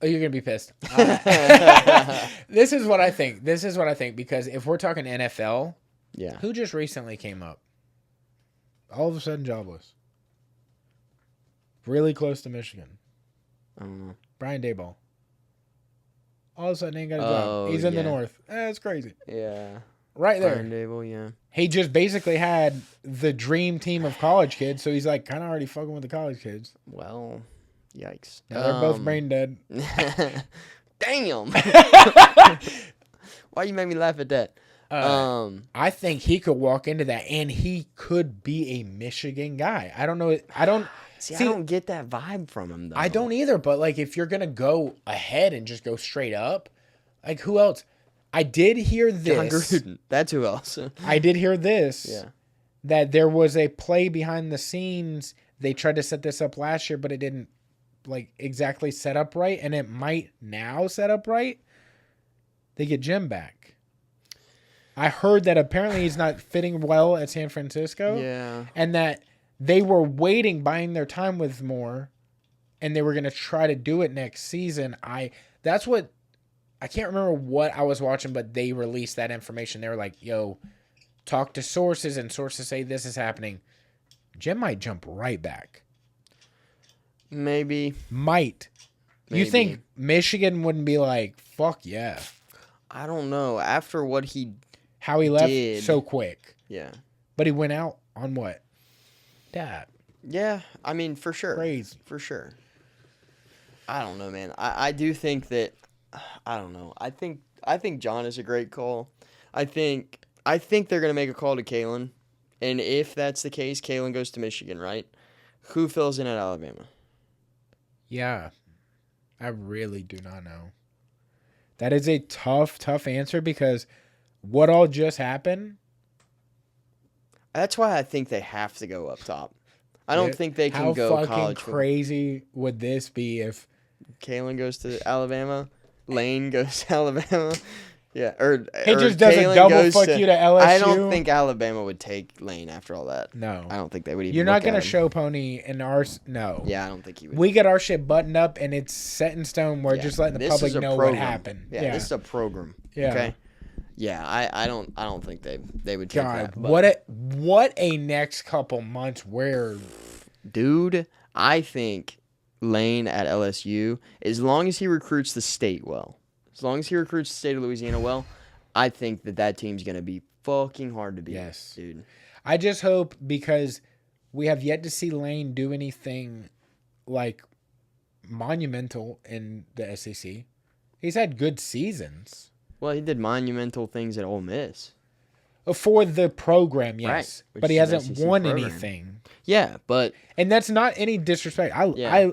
Oh, you're going to be pissed. This is what I think. Because if we're talking NFL, Yeah, who just recently came up? All of a sudden jobless. Really close to Michigan. I don't know. Brian Daboll. All of a sudden ain't got a Oh, job. He's in the yeah. North. That's crazy. Yeah, Right there. Brian Dable, yeah. He just basically had the dream team of college kids, so he's like kind of already fucking with the college kids. Well, yikes. Now they're both brain dead. Damn. Why you make me laugh at that? I think he could walk into that, and he could be a Michigan guy. I don't know. I don't See, I don't get that vibe from him though. I don't either. But like, if you're gonna go ahead and just go straight up, like who else? I did hear this. John Gruden. That's who else. I did hear this. Yeah. That there was a play behind the scenes. They tried to set this up last year, but it didn't like exactly set up right, and it might now set up right, they get Jim back. I heard that apparently he's not fitting well at San Francisco. Yeah. And that they were buying their time with Moore, and they were going to try to do it next season. I can't remember what I was watching, but they released that information. They were like, yo, talk to sources, and sources say this is happening. Jim might jump right back. Maybe. Might. You think Michigan wouldn't be like, fuck yeah. I don't know. After what he How he left so quick. Yeah. But he went out on what? That. Yeah, I mean, for sure. Crazy. For sure. I don't know, man. I do think that I don't know. I think John is a great call. I think they're gonna make a call to Kalen. And if that's the case, Kalen goes to Michigan, right? Who fills in at Alabama? Yeah. I really do not know. That is a tough answer because what all just happened? That's why I think they have to go up top. I don't think they can go college. How fucking crazy would this be if Kalen goes to Alabama, Lane goes to Alabama? Yeah, he just does a double fuck you to LSU. I don't think Alabama would take Lane after all that. No, I don't think they would even. You're not gonna show pony in our no. Yeah, I don't think he would. We get our shit buttoned up and it's set in stone. We're just letting the public know what happened. Yeah, this is a program. Yeah. Okay. Yeah, I don't think they would take God, that. But what a next couple months where, dude, I think Lane at LSU, as long as he recruits the state well. As long as he recruits the state of Louisiana well, I think that team's going to be fucking hard to beat. Yes. Dude. I just hope, because we have yet to see Lane do anything like monumental in the SEC. He's had good seasons. Well, he did monumental things at Ole Miss. For the program, yes. Right, but he hasn't won anything. Yeah, but... And that's not any disrespect. I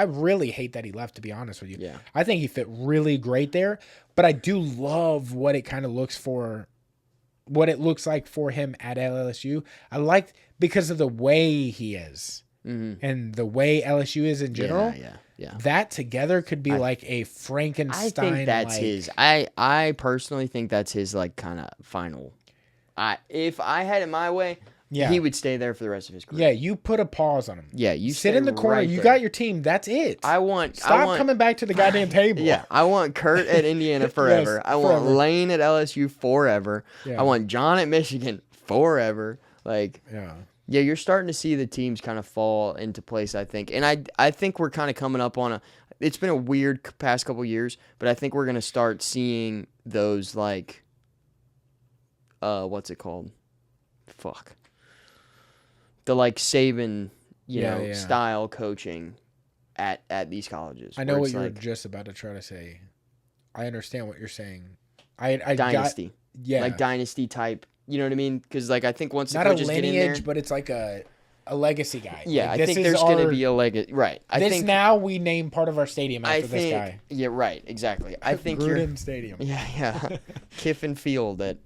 really hate that he left, to be honest with you. Yeah. I think he fit really great there, but I do love what it kind of looks like for him at LSU. I like because of the way he is and the way LSU is in general. Yeah. That together could be like a Frankenstein. I think that's his. I personally think that's his like kind of final. If I had it my way, he would stay there for the rest of his career. Yeah, you put a pause on him. Yeah, you sit in the corner. Right you there. got your team. That's it. Stop coming back to the goddamn table. Yeah, I want Kurt at Indiana forever. Yes, I want Lane at LSU forever. Yeah. I want John at Michigan forever. Like, yeah, you're starting to see the teams kind of fall into place, I think. And I think we're kind of coming up on it's been a weird past couple years, but I think we're going to start seeing those, like, what's it called? Fuck. The, like, Saban, you know, style coaching at these colleges. I know what you were just about to try to say. I understand what you're saying. I Dynasty. Like, dynasty type. You know what I mean? Because, like, I think once the coaches get in there... Not a lineage, but it's like a legacy guy. Yeah, like, I think there's going to be a legacy. Right. Now we name part of our stadium after this guy. Yeah, right. Exactly. I think Gruden Stadium. Yeah. Kiffin Field at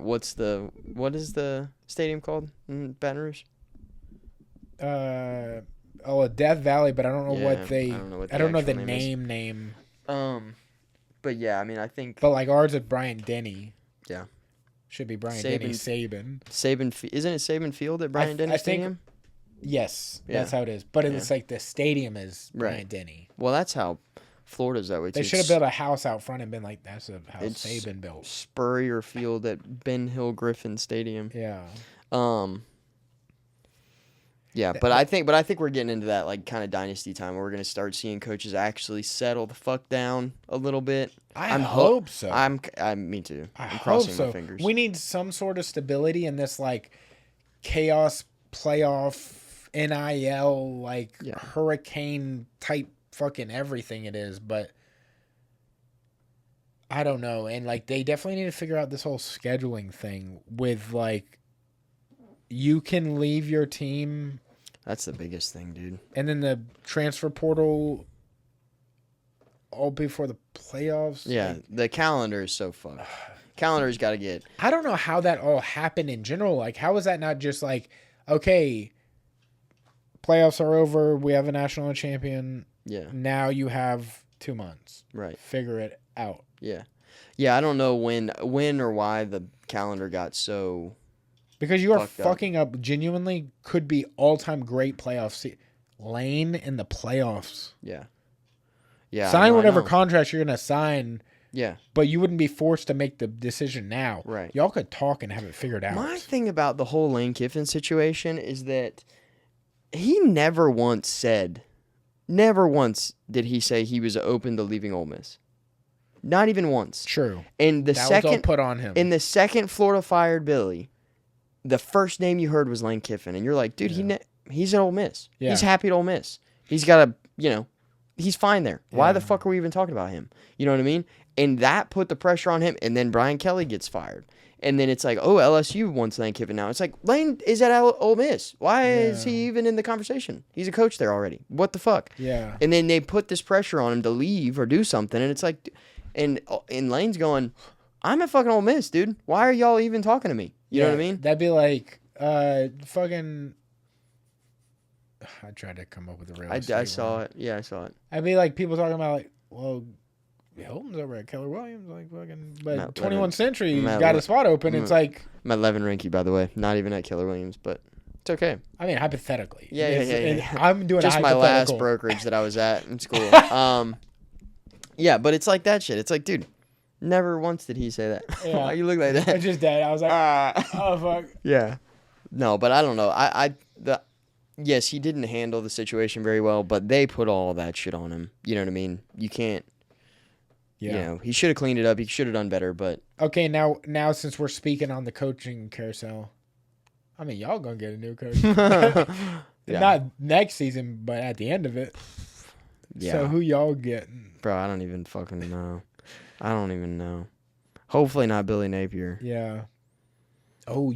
what is the stadium called in Baton Rouge? Death Valley, but I don't know what they... I don't know the name. But yeah, I mean, I think... But like ours at Bryant Denny. Yeah. Should be Bryant Denny Saban. Isn't it Saban Field at Bryant Denny Stadium? Yes, that's how it is. But it's like the stadium is Bryant Denny. Well, that's how Florida's that way too. They should have built a house out front and been like, that's a house Saban built. Spurrier Field at Ben Hill Griffin Stadium. Yeah. Yeah, but I think we're getting into that like kind of dynasty time where we're gonna start seeing coaches actually settle the fuck down a little bit. I hope so. Me too. I'm crossing my fingers. We need some sort of stability in this like chaos playoff NIL like hurricane type fucking everything it is, but I don't know. And like they definitely need to figure out this whole scheduling thing with like you can leave your team. That's the biggest thing, dude. And then the transfer portal all before the playoffs. Yeah, like, the calendar is so fucked. Calendar's got to get... I don't know how that all happened in general. Like, how is that not just like, okay, Playoffs are over. We have a national champion. Yeah. Now you have 2 months. Right. Figure it out. Yeah. Yeah, I don't know when or why the calendar got so Because you are fucked up. fucking up. Genuinely could be all-time great playoffs. Lane in the playoffs. Yeah. Yeah. Sign I whatever know. contract you're going to sign, Yeah. but you wouldn't be forced to make the decision now. Right. Y'all could talk and have it figured out. My thing about the whole Lane Kiffin situation is that he never once did he say he was open to leaving Ole Miss. Not even once. True. And the That was all second put on him. in the second Florida fired Billy, the first name you heard was Lane Kiffin, and you're like, dude, he's at Ole Miss. Yeah. He's happy at Ole Miss. He's got he's fine there. Why Yeah. the fuck are we even talking about him? You know what I mean? And that put the pressure on him, and then Brian Kelly gets fired. And then it's like, oh, LSU wants Lane Kiffin now. It's like, Lane is at Ole Miss. Why is he even in the conversation? He's a coach there already. What the fuck? Yeah. And then they put this pressure on him to leave or do something, and it's like, and Lane's going, I'm at fucking Ole Miss, dude. Why are y'all even talking to me? You know what I mean? That'd be like, fucking. I tried to come up with a real. I saw it. Yeah, I saw it. I'd be like people talking about like, well, Hilton's over at Keller Williams, like fucking, but Matt 21 Levin. Century Matt got Le- a spot open. It's like, I'm at Levin Rinke, by the way. Not even at Keller Williams, but it's okay. I mean, hypothetically. Yeah. I'm doing Just a my last hypothetical. brokerage that I was at in school. Yeah, but it's like that shit. It's like, dude, never once did he say that. Yeah. Why you look like I that? just did. I was like, oh fuck. Yeah. No, but I don't know. Yes, he didn't handle the situation very well, but they put all that shit on him. You know what I mean? You can't. Yeah. You know, he should have cleaned it up. He should have done better, but Okay, now since we're speaking on the coaching carousel, I mean, y'all gonna get a new coach. Yeah. Not next season, but at the end of it. yeah. So who y'all getting? Bro, I don't even fucking know. I don't even know. Hopefully not Billy Napier. Yeah. Oh,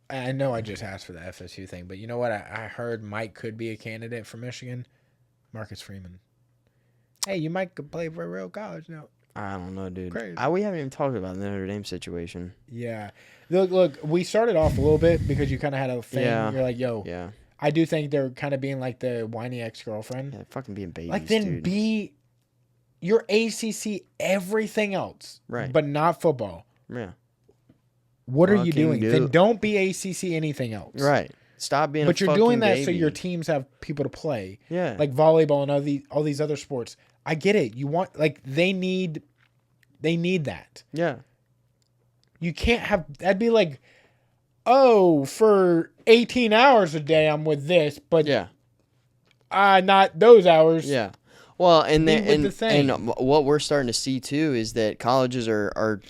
I know I just asked for the FSU thing, but you know what? I heard Mike could be a candidate for Michigan. Marcus Freeman. Hey, you might could play for a real college now. I don't know, dude. Crazy. We haven't even talked about the Notre Dame situation. Yeah. Look, we started off a little bit because you kind of had a thing. Yeah. You're like, yo, Yeah. I do think they're kind of being like the whiny ex-girlfriend. Yeah, fucking being babies, Like, then dude. be your ACC everything else. Right. But not football. Yeah. What are you Fucking doing? do Then it. don't be ACC anything else. Right. Stop being But a you're doing fucking that so baby. your teams have people to play. Yeah. Like volleyball and all these other sports. I get it. You want, like, they need that. Yeah. You can't have, that'd be like, oh, for 18 hours a day I'm with this, but Yeah. not those hours. Yeah. Well, and Be then with and, the thing. and what we're starting to see too is that colleges are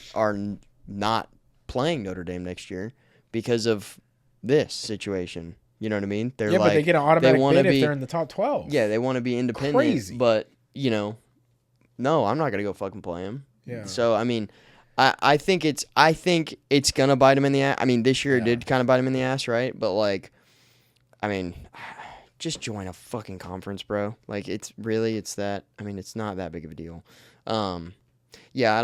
not playing Notre Dame next year because of this situation. You know what I mean? They're Yeah, like, but they get an automatic wanna bid be- if they're in the top 12. Yeah, they want to be independent. Crazy. But, you know, no, I'm not gonna go fucking play them. Yeah. So I mean, I think it's gonna bite him in the ass. I mean, this year it did kind of bite him in the ass, right? But like, I mean, just join a fucking conference, bro. Like, it's that. I mean, it's not that big of a deal. Yeah, I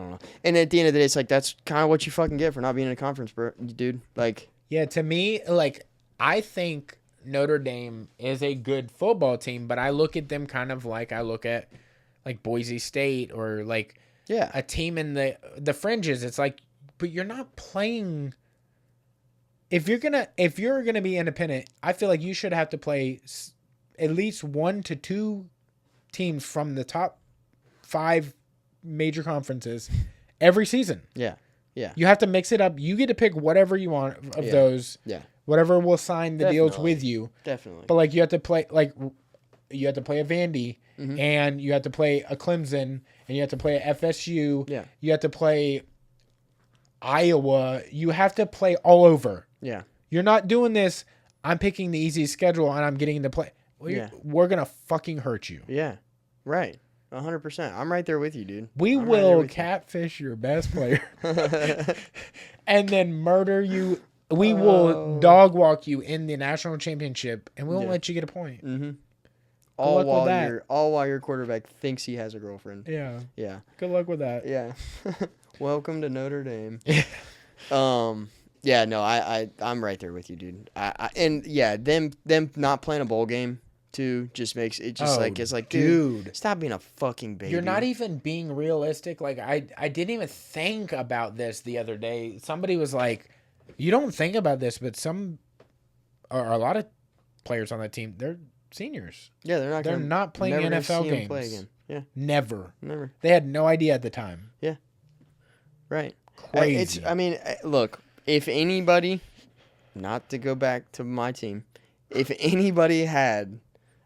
don't know. And at the end of the day, it's like that's kind of what you fucking get for not being in a conference, bro, dude. Like, Yeah, to me, like, I think Notre Dame is a good football team, but I look at them kind of like I look at, like, Boise State or, like, yeah, a team in the fringes. It's like, but you're not playing. If you're gonna be independent, I feel like you should have to play at least 1 to 2 teams from the top 5 major conferences every season. yeah, yeah, You have to mix it up. You get to pick whatever you want of Yeah. those. yeah, Whatever will sign the deals Definitely. with you. definitely. But like you have to play you have to play a Vandy Mm-hmm. and you have to play a Clemson and you have to play a FSU. Yeah. You have to play Iowa. You have to play all over. Yeah, You're not doing this. I'm picking the easiest schedule and I'm getting to play. Well, Yeah. We're gonna fucking hurt you. yeah, right. 100%. I'm right there with you, dude. We I'm right there will with you. catfish your best player and then murder you. We will dog walk you in the national championship and we won't Yeah. let you get a point. Mm-hmm. luck with that. All while your quarterback thinks he has a girlfriend. Yeah. Yeah. Good luck with that. Yeah. Welcome to Notre Dame. Yeah, no, I'm right there with you, dude. And yeah, them not playing a bowl game too just makes it just it's like, dude, stop being a fucking baby. You're not even being realistic. Like I didn't even think about this the other day. Somebody was like, "You don't think about this, but or a lot of players on that team, they're seniors. Yeah, they're not playing NFL games. Play again. Yeah, never. Never. They had no idea at the time. Yeah, right. Crazy. Look, if anybody, not to go back to my team, if anybody had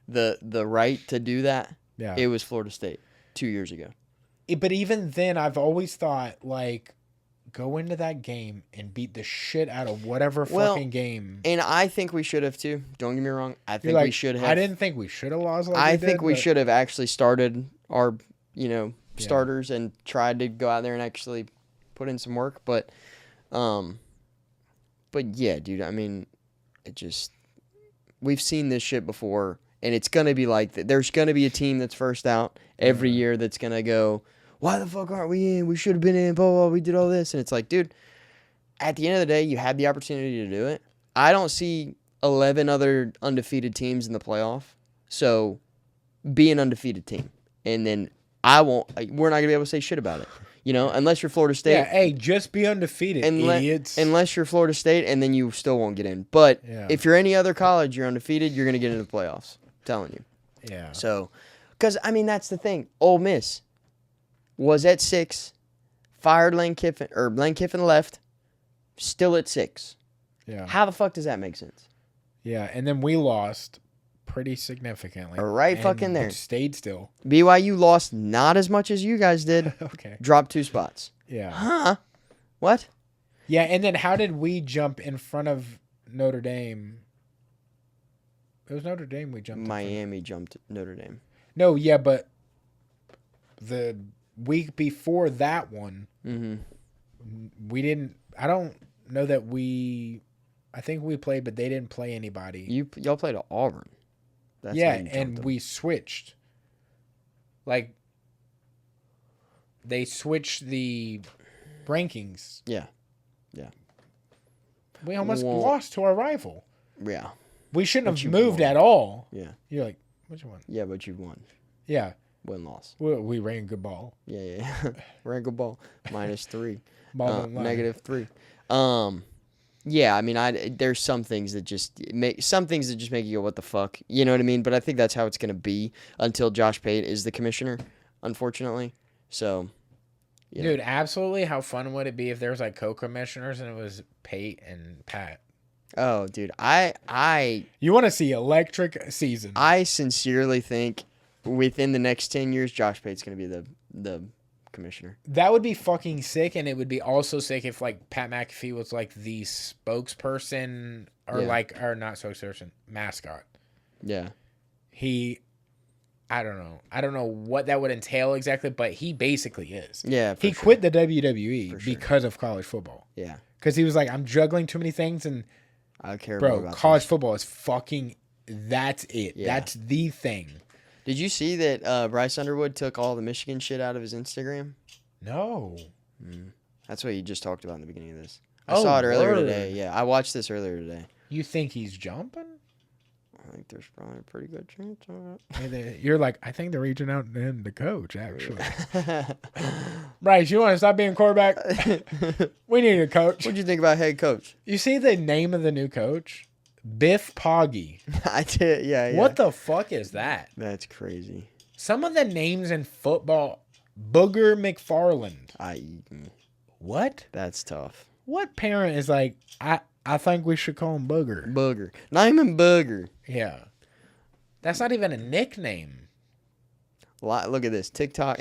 the right to do that, Yeah. it was Florida State 2 years ago. But even then, I've always thought, like, go into that game and beat the shit out of whatever fucking game. And I think we should have too. Don't get me wrong. I think we should have. I didn't think we should have lost. I think we should have actually started our, starters and tried to go out there and actually put in some work. But yeah, dude. I mean, we've seen this shit before, and it's gonna be like that. There's gonna be a team that's first out every year that's gonna go, why the fuck aren't we in? We should have been in. Blah, blah, blah. We did all this, and it's like, dude. At the end of the day, you had the opportunity to do it. I don't see 11 other undefeated teams in the playoff. So, be an undefeated team. And then we're not going to be able to say shit about it. Unless you're Florida State. Yeah, hey, just be undefeated, idiots. Unless you're Florida State, and then you still won't get in. But if you're any other college, you're undefeated, you're going to get into the playoffs. I'm telling you. Yeah. So, because, that's the thing. Ole Miss was at 6, fired Lane Kiffin, or Lane Kiffin left. Still at 6. Yeah. How the fuck does that make sense? Yeah, and then we lost pretty significantly. Right fucking there. Stayed still. BYU lost not as much as you guys did. Okay. Dropped 2 spots. Yeah. Huh? What? Yeah, and then how did we jump in front of Notre Dame? It was Notre Dame we jumped. Miami jumped Notre Dame. No, yeah, but the week before that one, we didn't. I don't know that I think we played, but they didn't play anybody. Y'all played at Auburn. That's and we switched. Like, they switched the rankings. Yeah. We almost lost to our rival. Yeah. We shouldn't have moved at all. Yeah. You're like, which one? Yeah, but you won. Yeah. Win-loss. We ran good ball. Yeah. Ran good ball. -3. -3. Yeah, there's some things that just make you go, what the fuck? You know what I mean? But I think that's how it's gonna be until Josh Pate is the commissioner, unfortunately. So, dude, absolutely. How fun would it be if there was like co-commissioners and it was Pate and Pat? Oh, dude, you want to see electric season? I sincerely think within the next 10 years, Josh Pate's gonna be the commissioner. That would be fucking sick, and it would be also sick if like Pat McAfee was like the spokesperson or not spokesperson, mascot. Yeah. I don't know what that would entail exactly, but he basically is. Yeah. He quit the WWE because of college football. Yeah. Because he was like, I'm juggling too many things, and I care about college football is fucking. That's it. Yeah. That's the thing. Did you see that Bryce Underwood took all the Michigan shit out of his Instagram? No. That's what you just talked about in the beginning of this. I saw it earlier today. Yeah, I watched this earlier today. You think he's jumping? I think there's probably a pretty good chance of it. You're like, I think they're reaching out to him to coach, actually. Bryce, you want to stop being quarterback? We need a coach. What'd you think about head coach? You see the name of the new coach? Biff Poggi. I did, yeah. What the fuck is that? That's crazy. Some of the names in football, Booger McFarland. What? That's tough. What parent is like, I think we should call him Booger? Booger. Nyman Booger. Yeah. That's not even a nickname. Look at this. TikTok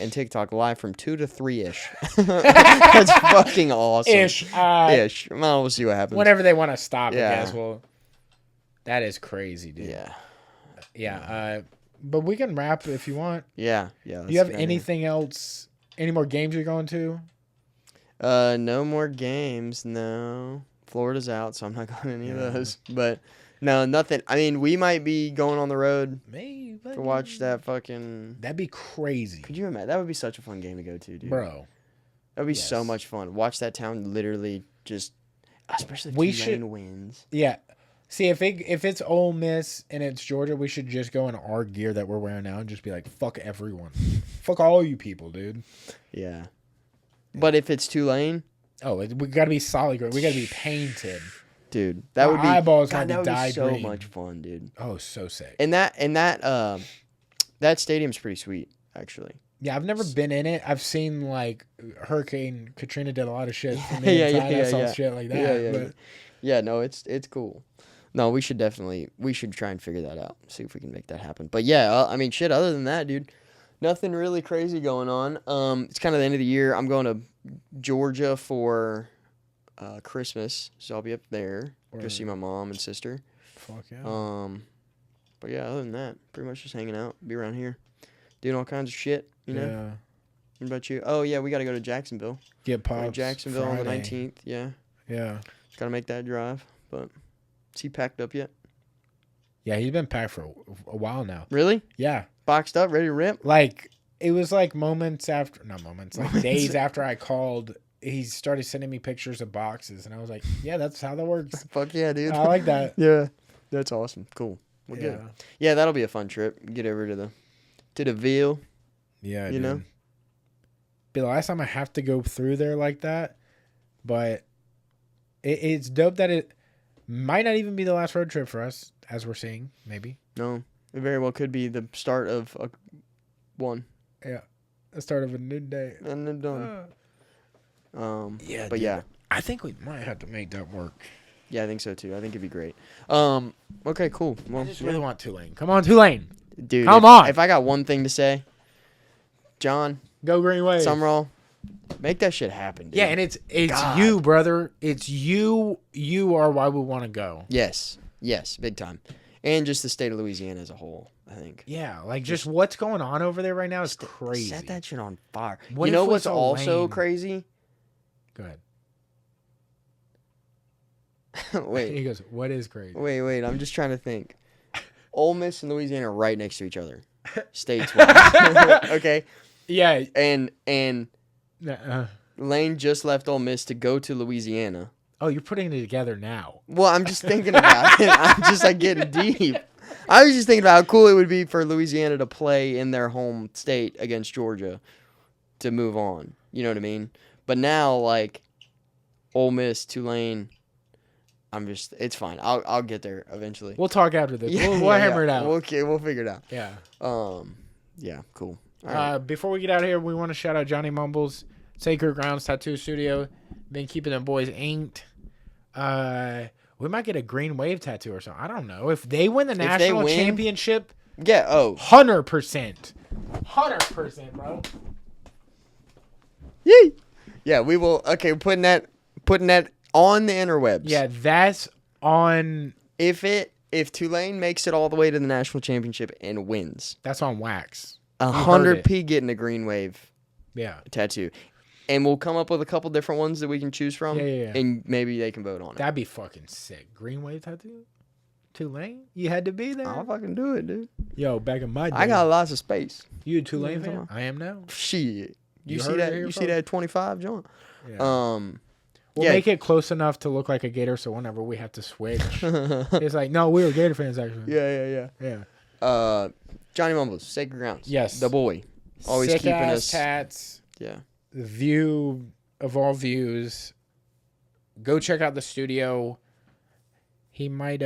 live from 2 to 3-ish. That's fucking awesome. Ish. Ish. Well, we'll see what happens. Whenever they want to stop, I guess. Well, that is crazy, dude. Yeah. Yeah. But we can wrap if you want. Yeah. Do you have anything else? Any more games you're going to? No more games. No. Florida's out, so I'm not going to any of those. But no, nothing. I mean, we might be going on the road to watch that fucking. That'd be crazy. Could you imagine? That would be such a fun game to go to, dude. Bro. That would be so much fun. Watch that town literally just Especially if We Tulane wins. Yeah. See, if it's Ole Miss and it's Georgia, we should just go in our gear that we're wearing now and just be like, fuck everyone. Fuck all you people, dude. Yeah. But if it's Tulane, we got to be solid green. We got to be painted. dude, that My would be eyeballs God, might be that would dyed be so green. much fun, dude. Oh, so sick. And that stadium's pretty sweet, actually. Yeah, I've never been in it. I've seen like Hurricane Katrina did a lot of shit from the Yeah, inside. I saw yeah. shit like that. Yeah. But Yeah, no, it's cool. No, we should try and figure that out. See if we can make that happen. But yeah, I mean, shit. Other than that, dude, nothing really crazy going on. It's kind of the end of the year. I'm going to Georgia for Christmas, so I'll be up there. Go see my mom and sister. fuck yeah. But yeah, other than that, pretty much just hanging out, be around here, doing all kinds of shit. You know. Yeah. What about you? Oh yeah, we got to go to Jacksonville. Get Going to pops. Jacksonville on the Friday. 19th. Yeah, Yeah. just gotta make that drive. But is he packed up yet? Yeah, he's been packed for a while now. Really? Yeah. Boxed up, ready to rip? Like, it was like not moments, like Moments. days after I called, he started sending me pictures of boxes. And I was like, yeah, that's how that works. Fuck yeah, dude. I like that. Yeah, that's awesome. Cool. Well, Yeah. good. Yeah, that'll be a fun trip. Get over to the Ville. Yeah, You dude. know? Be the last time I have to go through there like that. But it's dope that it might not even be the last road trip for us, as we're seeing, maybe. No, it very well could be the start of one, Yeah. The start of a new day. and then done. Yeah, But dude. yeah, I think we might have to make that work. yeah, I think so too. I think it'd be great. Okay, cool. Well, I just really want Tulane. Come on, Tulane. dude, come on. If I got one thing to say, John Go Green Wave. Summerall, make that shit happen, dude. Yeah, and it's God. you, brother. It's you. You are why we want to go. yes, big time, and just the state of Louisiana as a whole. I think. Yeah, like just what's going on over there right now is crazy. Set that shit on fire. What You if know we what's saw also Lane? crazy? Go ahead. Wait. He goes, "What is crazy?" Wait. I'm just trying to think. Ole Miss and Louisiana are right next to each other, states-wise. Okay, Yeah. and uh, Lane just left Ole Miss to go to Louisiana. oh, you're putting it together now. Well, I'm just thinking about it. I'm just like getting deep. I was just thinking about how cool it would be for Louisiana to play in their home state against Georgia to move on. You know what I mean? But now, like, Ole Miss, Tulane, it's fine. I'll get there eventually. We'll talk after this. Yeah, we'll yeah, hammer it yeah. out. Okay, we'll figure it out. Yeah. Yeah, cool. All right. Before we get out of here, we want to shout out Johnny Mumbles, Sacred Grounds Tattoo Studio. Been keeping them boys inked. We might get a Green Wave tattoo or something. I don't know. If they win the they national win- championship, Yeah. Oh. 100%. 100%, bro. Yay. Yeah, we will. Okay, putting that on the interwebs. Yeah, that's on. If Tulane makes it all the way to the national championship and wins, That's on wax. 100p getting a Green Wave Yeah. tattoo, and we'll come up with a couple different ones that we can choose from. Yeah. And maybe they can vote on it. That'd be fucking sick. Green Wave tattoo? Tulane? You had to be there? I'll fucking do it, dude. Yo, back in my day. I got lots of space. You a Tulane You know what I'm fan? I am now. Shit. You You see heard it that? here You see first. that at 25, John? Yeah. We'll yeah. make it close enough to look like a Gator, so whenever we have to switch, it's like, no, we were Gator fans actually. Yeah. Johnny Mumbles, Sacred Grounds. Yes. The boy. Always Sick keeping ass us. tats. Yeah. The view of all views. Go check out the studio. He might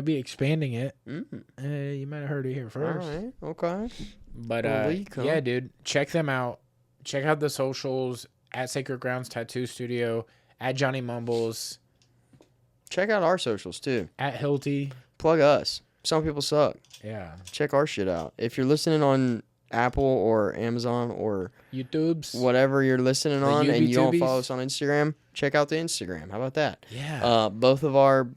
be expanding it. You might have heard it here All first. right. Okay. But Holy cow. yeah, dude, check them out. Check out the socials at Sacred Grounds Tattoo Studio, at Johnny Mumbles, Check out our socials too. at Hilty. Plug us. Some people suck. Yeah. Check our shit out. If you're listening on Apple or Amazon or YouTube's. whatever you're listening The on and you don't YouTubies. follow us on Instagram, check out the Instagram. How about that? Yeah. Both of our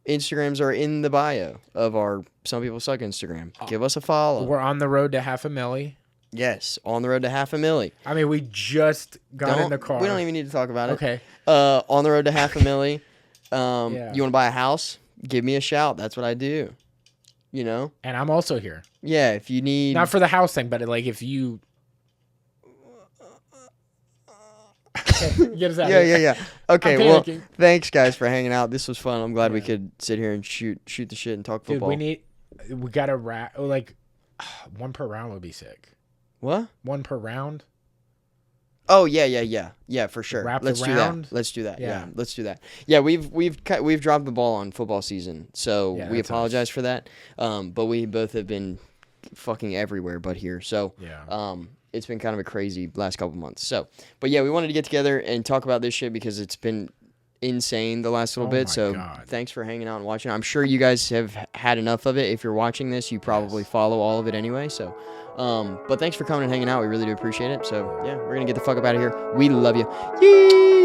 Instagrams are in the bio of our Some People Suck Instagram. Give us a follow. We're on the road to 500,000. Yes, on the road to 500,000. I mean, we just got in the car. We don't even need to talk about it. Okay. On the road to 500,000. Yeah. You want to buy a house? Give me a shout. That's what I do. You know? And I'm also here. Yeah, if you need... Not for the house thing, but like if you. Get us out Yeah, of here. yeah, yeah. Okay, I'm well, panicking. thanks guys for hanging out. This was fun. I'm glad we Yeah. could sit here and shoot the shit and talk Dude, football. we gotta like one per round would be sick. What? One per round. Oh yeah, for sure. Wrap the Let's do round? that. Let's do that. Yeah. Yeah. Let's do that. Yeah, we've dropped the ball on football season, so Yeah, we that's apologize for that. But we both have been fucking everywhere but here. So Yeah. it's been kind of a crazy last couple months. So, but yeah, we wanted to get together and talk about this shit because it's been insane the last little Oh bit. my So God. thanks for hanging out and watching. I'm sure you guys have had enough of it. If you're watching this, you probably Yes. follow all of it anyway. So, but thanks for coming and hanging out. We really do appreciate it. So yeah, we're gonna get the fuck up out of here. We love you. Yee!